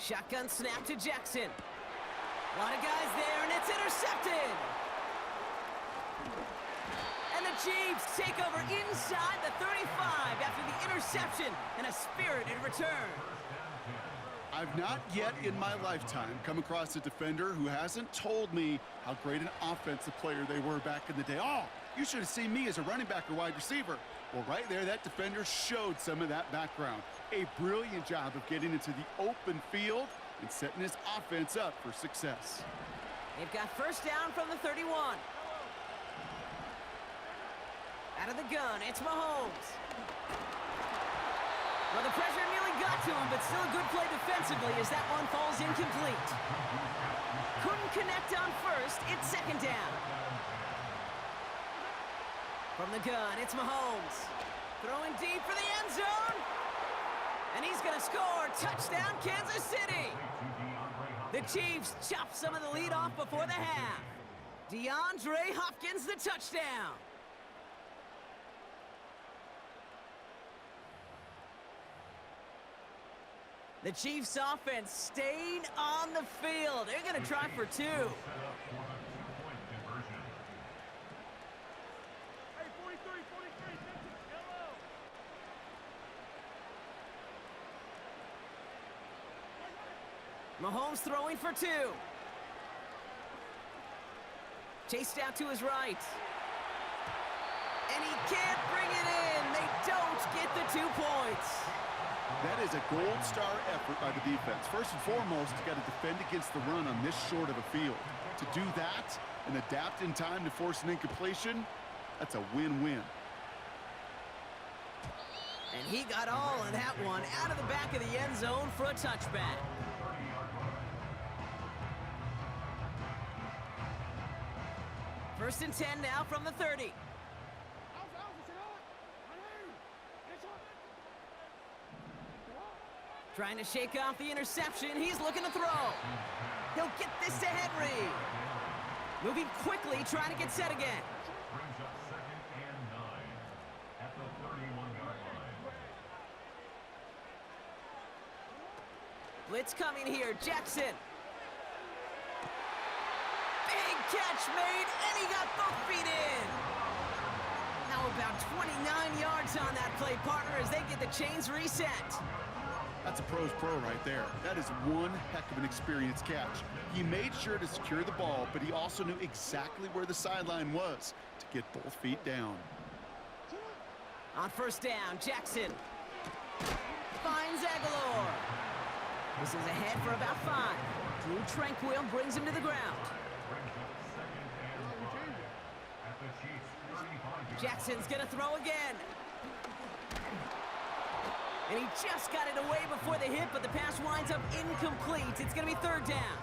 Shotgun snap to Jackson. A lot of guys there, and it's intercepted. And the Chiefs take over inside the 35 after the interception and a spirited return. I've not yet in my lifetime come across a defender who hasn't told me how great an offensive player they were back in the day. Oh, you should have seen me as a running back or wide receiver. Well, right there, that defender showed some of that background. A brilliant job of getting into the open field and setting his offense up for success. They've got first down from the 31. Out of the gun, it's Mahomes. Well, the pressure nearly got to him, but still a good play defensively as that one falls incomplete. Couldn't connect on first. It's second down. From the gun, it's Mahomes. Throwing deep for the end zone. And he's going to score. Touchdown, Kansas City. The Chiefs chop some of the lead off before the half. DeAndre Hopkins, the touchdown. The Chiefs offense staying on the field. They're going to try for two. Mahomes throwing for two. Chased out to his right. And he can't bring it in. They don't get the 2 points. That is a gold star effort by the defense. First and foremost, you got to defend against the run on this short of a field. To do that and adapt in time to force an incompletion, that's a win-win. And he got all of that one out of the back of the end zone for a touchback. First and 10 now from the 30. Trying to shake off the interception. He's looking to throw. He'll get this to Henry. Moving quickly, trying to get set again. Brings up 2nd and 9 at the 31-yard line. Blitz coming here. Jackson. Big catch made, and he got both feet in. Now about 29 yards on that play, partner, as they get the chains reset. That's a pro's pro right there. That is one heck of an experienced catch. He made sure to secure the ball, but he also knew exactly where the sideline was to get both feet down. On first down, Jackson finds Aguilar. This is ahead for about 5. Drew Tranquil brings him to the ground. Jackson's gonna throw again. And he just got it away before the hit, but the pass winds up incomplete. It's gonna be third down.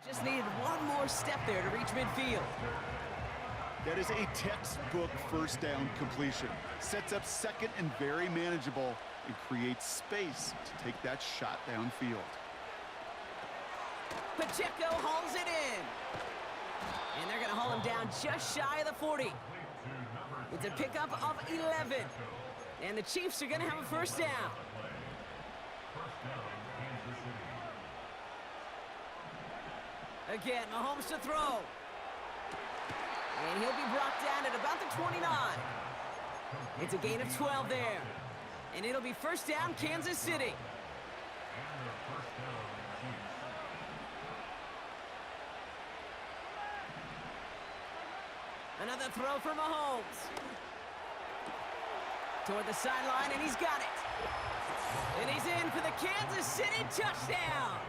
Just needed one more step there to reach midfield. That is a textbook first down completion. Sets up second and very manageable and creates space to take that shot downfield. Pacheco hauls it in. And they're going to haul him down just shy of the 40. It's a pickup of 11. And the Chiefs are going to have a first down. Again, Mahomes to throw. And he'll be brought down at about the 29. It's a gain of 12 there. And it'll be first down, Kansas City. Another throw for Mahomes. Toward the sideline, and he's got it. And he's in for the Kansas City touchdown.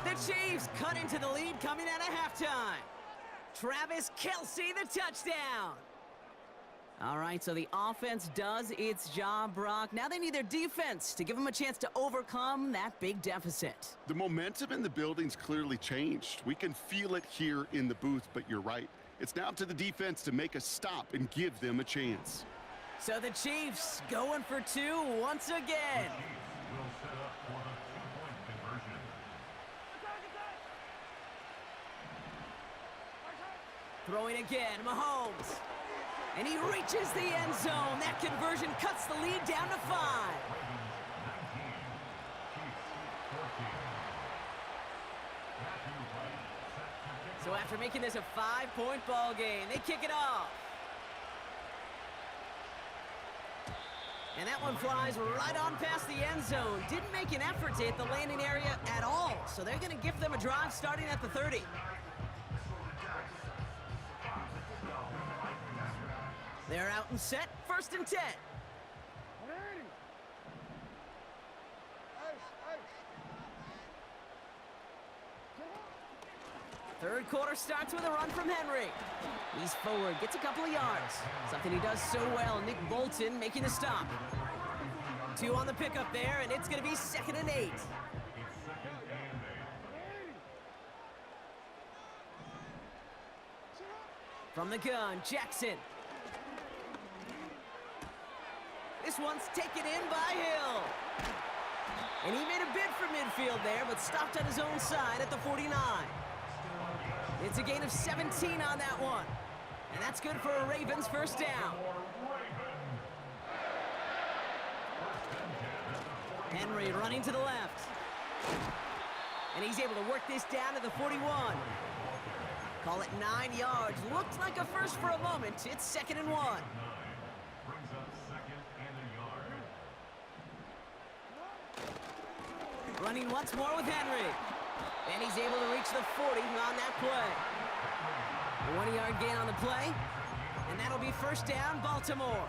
The Chiefs cut into the lead coming out of halftime. Travis Kelce, the touchdown. All right, so the offense does its job, Brock. Now they need their defense to give them a chance to overcome that big deficit. The momentum in the building's clearly changed. We can feel it here in the booth, but you're right. It's now up to the defense to make a stop and give them a chance. So the Chiefs going for two once again. Will set up for the two-point conversion. Throwing again, Mahomes. And he reaches the end zone. That conversion cuts the lead down to 5. So after making this a 5-point ball game, they kick it off. And that one flies right on past the end zone. Didn't make an effort to hit the landing area at all. So they're going to give them a drive starting at the 30. They're out and set, 1st and 10. Third quarter starts with a run from Henry. He's forward, gets a couple of yards. Something he does so well, Nick Bolton making the stop. 2 on the pickup there, and it's going to be 2nd and 8. From the gun, Jackson. This one's taken in by Hill. And he made a bid for midfield there, but stopped on his own side at the 49. It's a gain of 17 on that one. And that's good for a Ravens first down. Henry running to the left. And he's able to work this down to the 41. Call it 9 yards. Looked like a first for a moment. It's 2nd and 1. Brings up 2nd and a yard. Running once more with Henry. And he's able to reach the 40 on that play. A 1-yard gain on the play. And that'll be first down, Baltimore.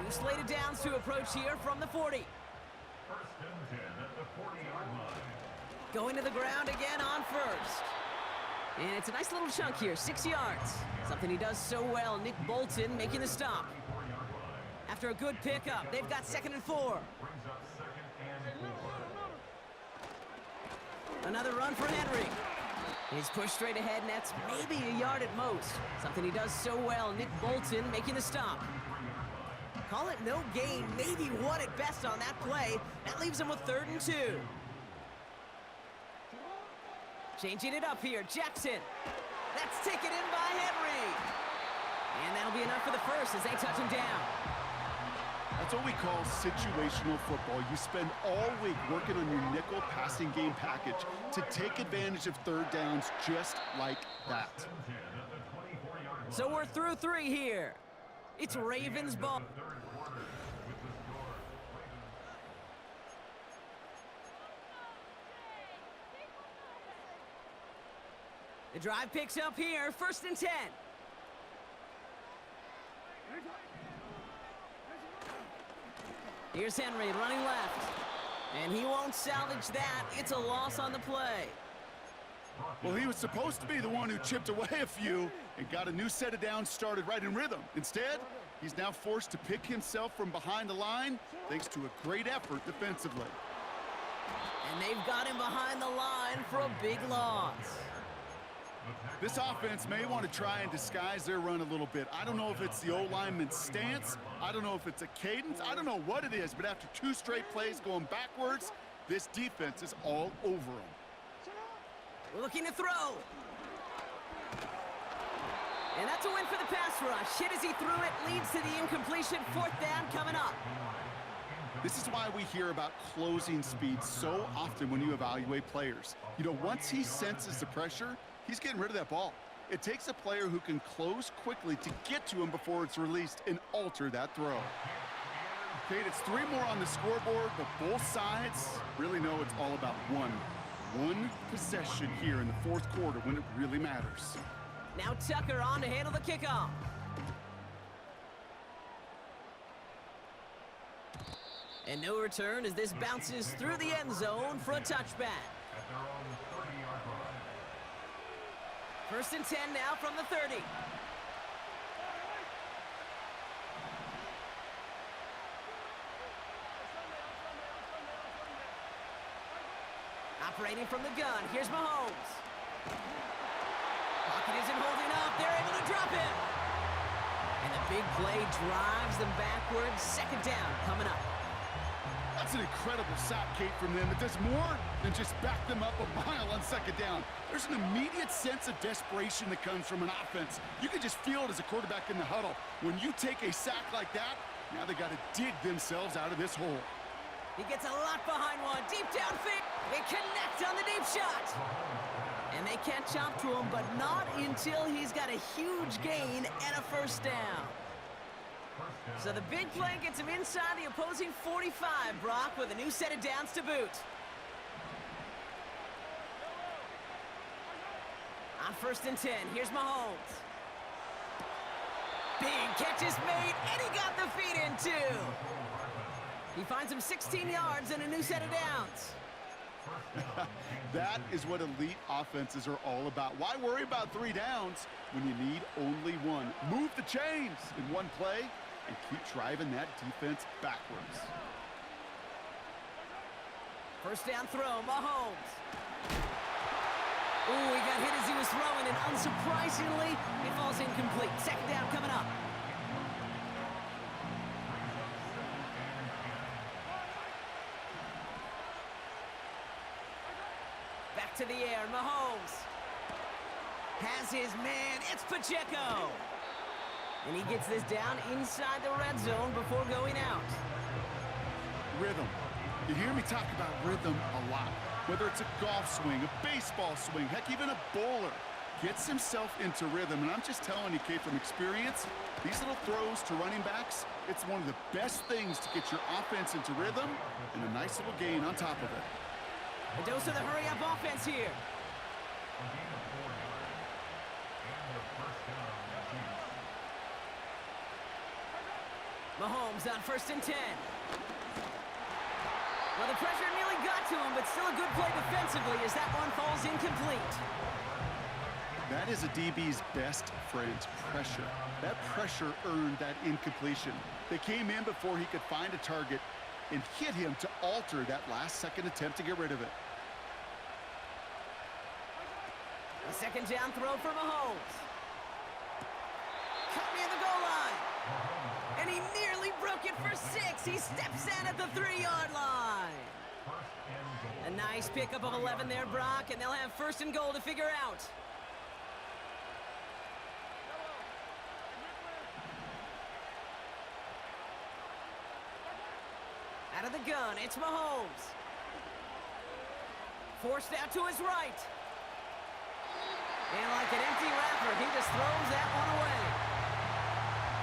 New slate of downs to approach here from the 40. 1st and 10 at the 40-yard line. Going to the ground again on first. And it's a nice little chunk here, 6 yards. Something he does so well, Nick Bolton making the stop. After a good pickup, they've got 2nd and 4. Brings up 2nd and 4. Another run for Henry. He's pushed straight ahead, and that's maybe a yard at most. Something he does so well, Nick Bolton making the stop. Call it no gain, maybe 1 at best on that play. That leaves him with 3rd and 2. Changing it up here, Jackson. That's taken in by Henry. And that'll be enough for the first as they touch him down. That's what we call situational football. You spend all week working on your nickel passing game package to take advantage of 3rd downs just like that. So we're through 3 here. It's Ravens ball. The drive picks up here, 1st and 10. Here's Henry running left. And he won't salvage that. It's a loss on the play. Well, he was supposed to be the one who chipped away a few and got a new set of downs started right in rhythm. Instead, he's now forced to pick himself from behind the line thanks to a great effort defensively. And they've got him behind the line for a big loss. This offense may want to try and disguise their run a little bit. I don't know if it's the O-lineman's stance. I don't know if it's a cadence. I don't know what it is, but after 2 straight plays going backwards, this defense is all over them. Looking to throw. And that's a win for the pass rush. Hit as he threw it, leads to the incompletion. 4th down coming up. This is why we hear about closing speed so often when you evaluate players. You know, once he senses the pressure, he's getting rid of that ball. It takes a player who can close quickly to get to him before it's released and alter that throw. Okay, it's 3 more on the scoreboard, but both sides really know it's all about one possession here in the 4th quarter when it really matters. Now Tucker on to handle the kickoff. And no return as this bounces through the end zone for a touchback. At their own 30-yard line. 1st and 10 now from the 30. Operating from the gun, here's Mahomes. Pocket isn't holding up, they're able to drop him. And the big play drives them backwards. 2nd down coming up. That's an incredible sack, Kate, from them. It does more than just back them up a mile on 2nd down. There's an immediate sense of desperation that comes from an offense. You can just feel it as a quarterback in the huddle. When you take a sack like that, now they got to dig themselves out of this hole. He gets a lot behind one. Deep downfield. They connect on the deep shot. And they catch up to him, but not until he's got a huge gain and a 1st down. So the big play gets him inside the opposing 45, Brock, with a new set of downs to boot. On 1st and 10, here's Mahomes. Big catch is made, and he got the feet in, too. He finds him 16 yards and a new set of downs. That is what elite offenses are all about. Why worry about 3 downs when you need only 1? Move the chains in 1 play and keep driving that defense backwards. 1st down throw, Mahomes. Ooh, he got hit as he was throwing, and unsurprisingly, it falls incomplete. 2nd down coming up. Back to the air, Mahomes. Has his man, it's Pacheco. And he gets this down inside the red zone before going out. Rhythm. You hear me talk about rhythm a lot. Whether it's a golf swing, a baseball swing, heck, even a bowler gets himself into rhythm. And I'm just telling you, Kate, from experience, these little throws to running backs, it's one of the best things to get your offense into rhythm and a nice little gain on top of it. A dose of the hurry-up offense here. Mahomes on 1st and 10. Well, the pressure nearly got to him, but still a good play defensively as that one falls incomplete. That is a DB's best friend, pressure. That pressure earned that incompletion. They came in before he could find a target and hit him to alter that last-second attempt to get rid of it. A 2nd down throw for Mahomes. Cut near the goal line. And he nearly broke it for 6. He steps in at the 3-yard line. A nice pickup of 11 there, Brock, and they'll have 1st and goal to figure out. Out of the gun, it's Mahomes. Forced out to his right. And like an empty wrapper, he just throws that one away.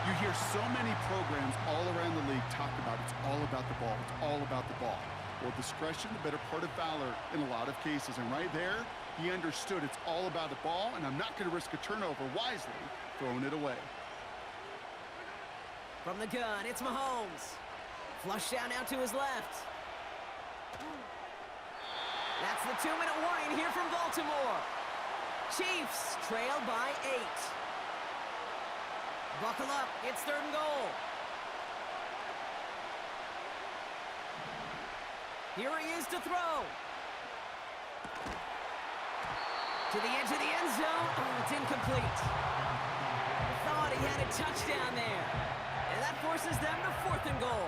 You hear so many programs all around the league talk about it's all about the ball, it's all about the ball. Well, discretion, the better part of valor in a lot of cases. And right there, he understood it's all about the ball, and I'm not going to risk a turnover, wisely throwing it away. From the gun, it's Mahomes. Flushed down out to his left. That's the 2-minute warning here from Baltimore. Chiefs trail by 8. Buckle up, it's 3rd and goal. Here he is to throw. To the edge of the end zone. Oh, it's incomplete. Thought he had a touchdown there. And that forces them to 4th and goal.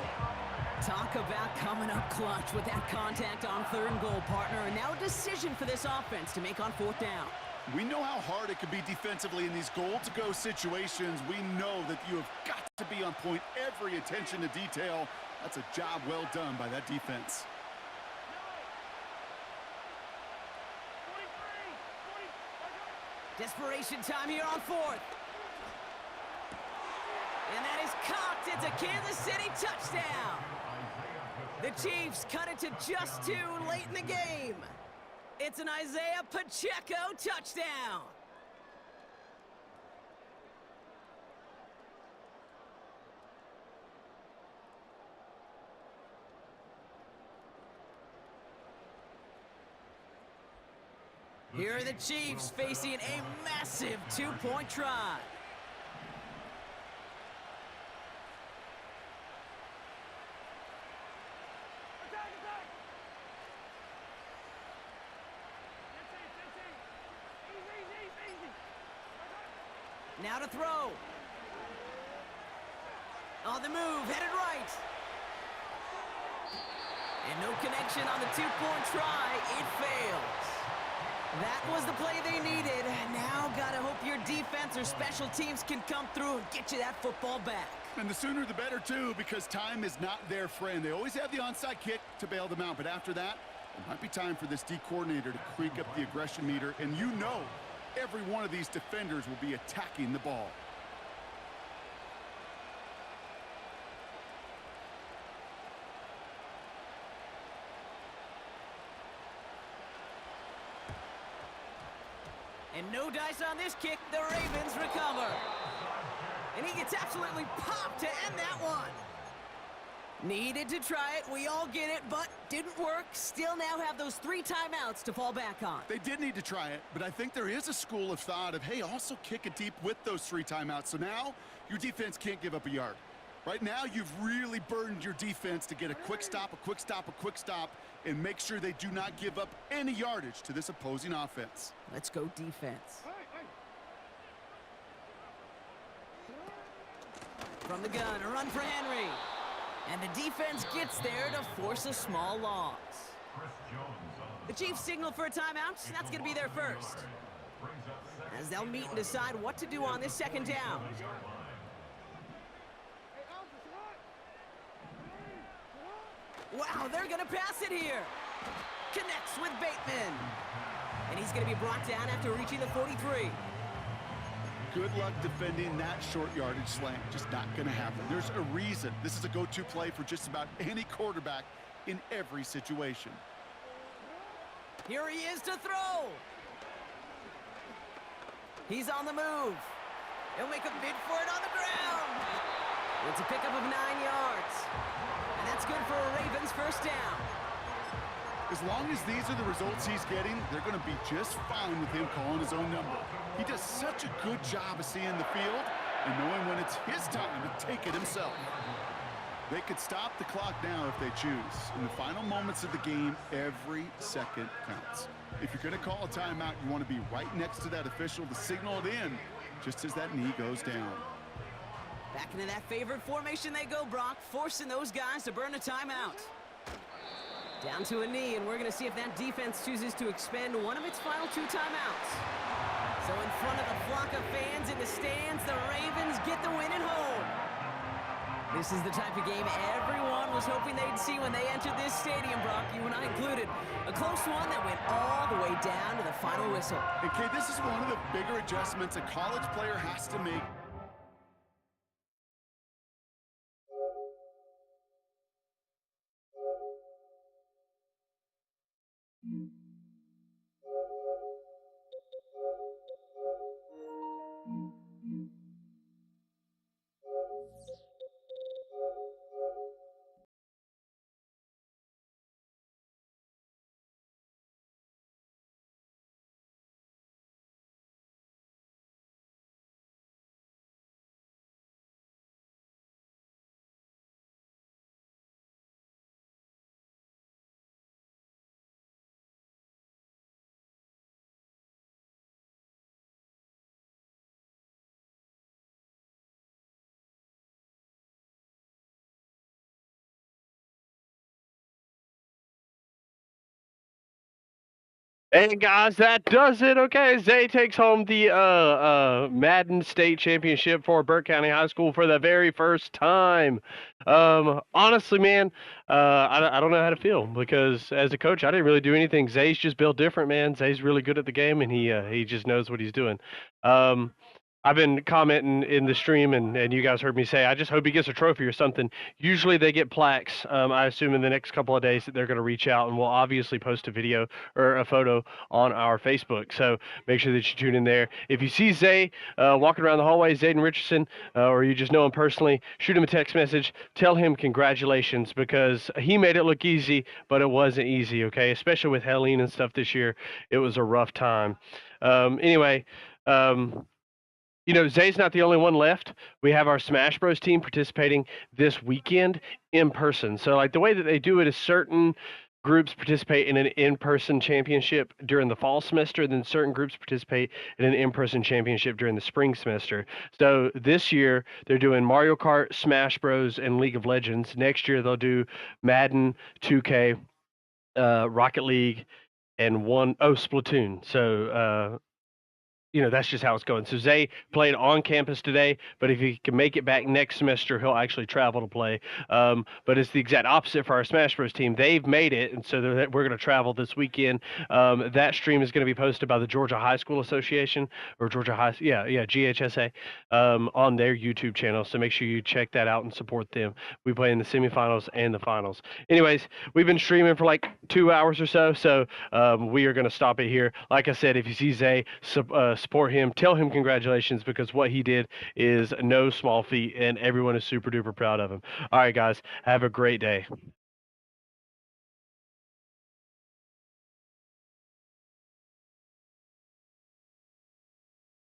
Talk about coming up clutch with that contact on 3rd and goal, partner. And now a decision for this offense to make on 4th down. We know how hard it can be defensively in these goal-to-go situations. We know that you have got to be on point, every attention to detail. That's a job well done by that defense. Desperation time here on 4th. And that is cocked. It's a Kansas City touchdown. The Chiefs cut it to just 2 late in the game. It's an Isaiah Pacheco touchdown. Here are the Chiefs facing a massive 2-point try. Now to throw. On the move, headed right. And no connection on the 2-point try. It fails. That was the play they needed. Now gotta hope your defense or special teams can come through and get you that football back. And the sooner the better, too, because time is not their friend. They always have the onside kick to bail them out, but after that, it might be time for this D coordinator to creak up the aggression meter, and you know every one of these defenders will be attacking the ball. And no dice on this kick. The Ravens recover. And he gets absolutely popped to end that one. Needed to try it. We all get it, but didn't work. Still now have those 3 timeouts to fall back on. They did need to try it, but I think there is a school of thought of, hey, also kick it deep with those 3 timeouts. So now your defense can't give up a yard. Right now, you've really burdened your defense to get a quick stop, a quick stop, a quick stop, and make sure they do not give up any yardage to this opposing offense. Let's go defense. From the gun, a run for Henry. And the defense gets there to force a small loss. The Chiefs signal for a timeout. That's going to be their first. As they'll meet and decide what to do on this 2nd down. Wow, they're going to pass it here. Connects with Bateman. And he's going to be brought down after reaching the 43. Good luck defending that short yardage slant. Just not going to happen. There's a reason. This is a go-to play for just about any quarterback in every situation. Here he is to throw. He's on the move. He'll make a bid for it on the ground. It's a pickup of 9 yards. And that's good for a Ravens first down. As long as these are the results he's getting, they're going to be just fine with him calling his own number. He does such a good job of seeing the field and knowing when it's his time to take it himself. They could stop the clock now if they choose. In the final moments of the game, every second counts. If you're going to call a timeout, you want to be right next to that official to signal it in just as that knee goes down. Back into that favorite formation they go, Brock, forcing those guys to burn a timeout. Down to a knee, and we're going to see if that defense chooses to expend one of its final 2 timeouts. So in front of the flock of fans in the stands, the Ravens get the win at home. This is the type of game everyone was hoping they'd see when they entered this stadium, Brock, you and I included. A close one that went all the way down to the final whistle. Okay, this is one of the bigger adjustments a college player has to make. And guys, that does it. Okay, Zay takes home the Madden State Championship for Burke County High School for the very first time. Honestly, man, I don't know how to feel because as a coach, I didn't really do anything. Zay's just built different, man. Zay's really good at the game, and he just knows what he's doing. I've been commenting in the stream, and you guys heard me say, I just hope he gets a trophy or something. Usually they get plaques. I assume in the next couple of days that they're going to reach out, and we'll obviously post a video or a photo on our Facebook. So make sure that you tune in there. If you see Zay walking around the hallway, Zayden Richardson, or you just know him personally, shoot him a text message. Tell him congratulations because he made it look easy, but it wasn't easy, okay? Especially with Helene and stuff this year. It was a rough time. Anyway, Zay's not the only one left. We have our Smash Bros team participating this weekend in person. So, like, the way that they do it is certain groups participate in an in-person championship during the fall semester, then certain groups participate in an in-person championship during the spring semester. So this year, they're doing Mario Kart, Smash Bros, and League of Legends. Next year, they'll do Madden, 2K, Rocket League, and Splatoon. So, that's just how it's going. So Zay played on campus today, but if he can make it back next semester, he'll actually travel to play. But it's the exact opposite for our Smash Bros team. They've made it, and so we're going to travel this weekend. That stream is going to be posted by the Georgia High School Association, or GHSA, on their YouTube channel. So make sure you check that out and support them. We play in the semifinals and the finals. Anyways, we've been streaming for like 2 hours or so, so we are going to stop it here. Like I said, if you see Zay, support him, tell him congratulations because what he did is no small feat and everyone is super duper proud of him. All right, guys, have a great day.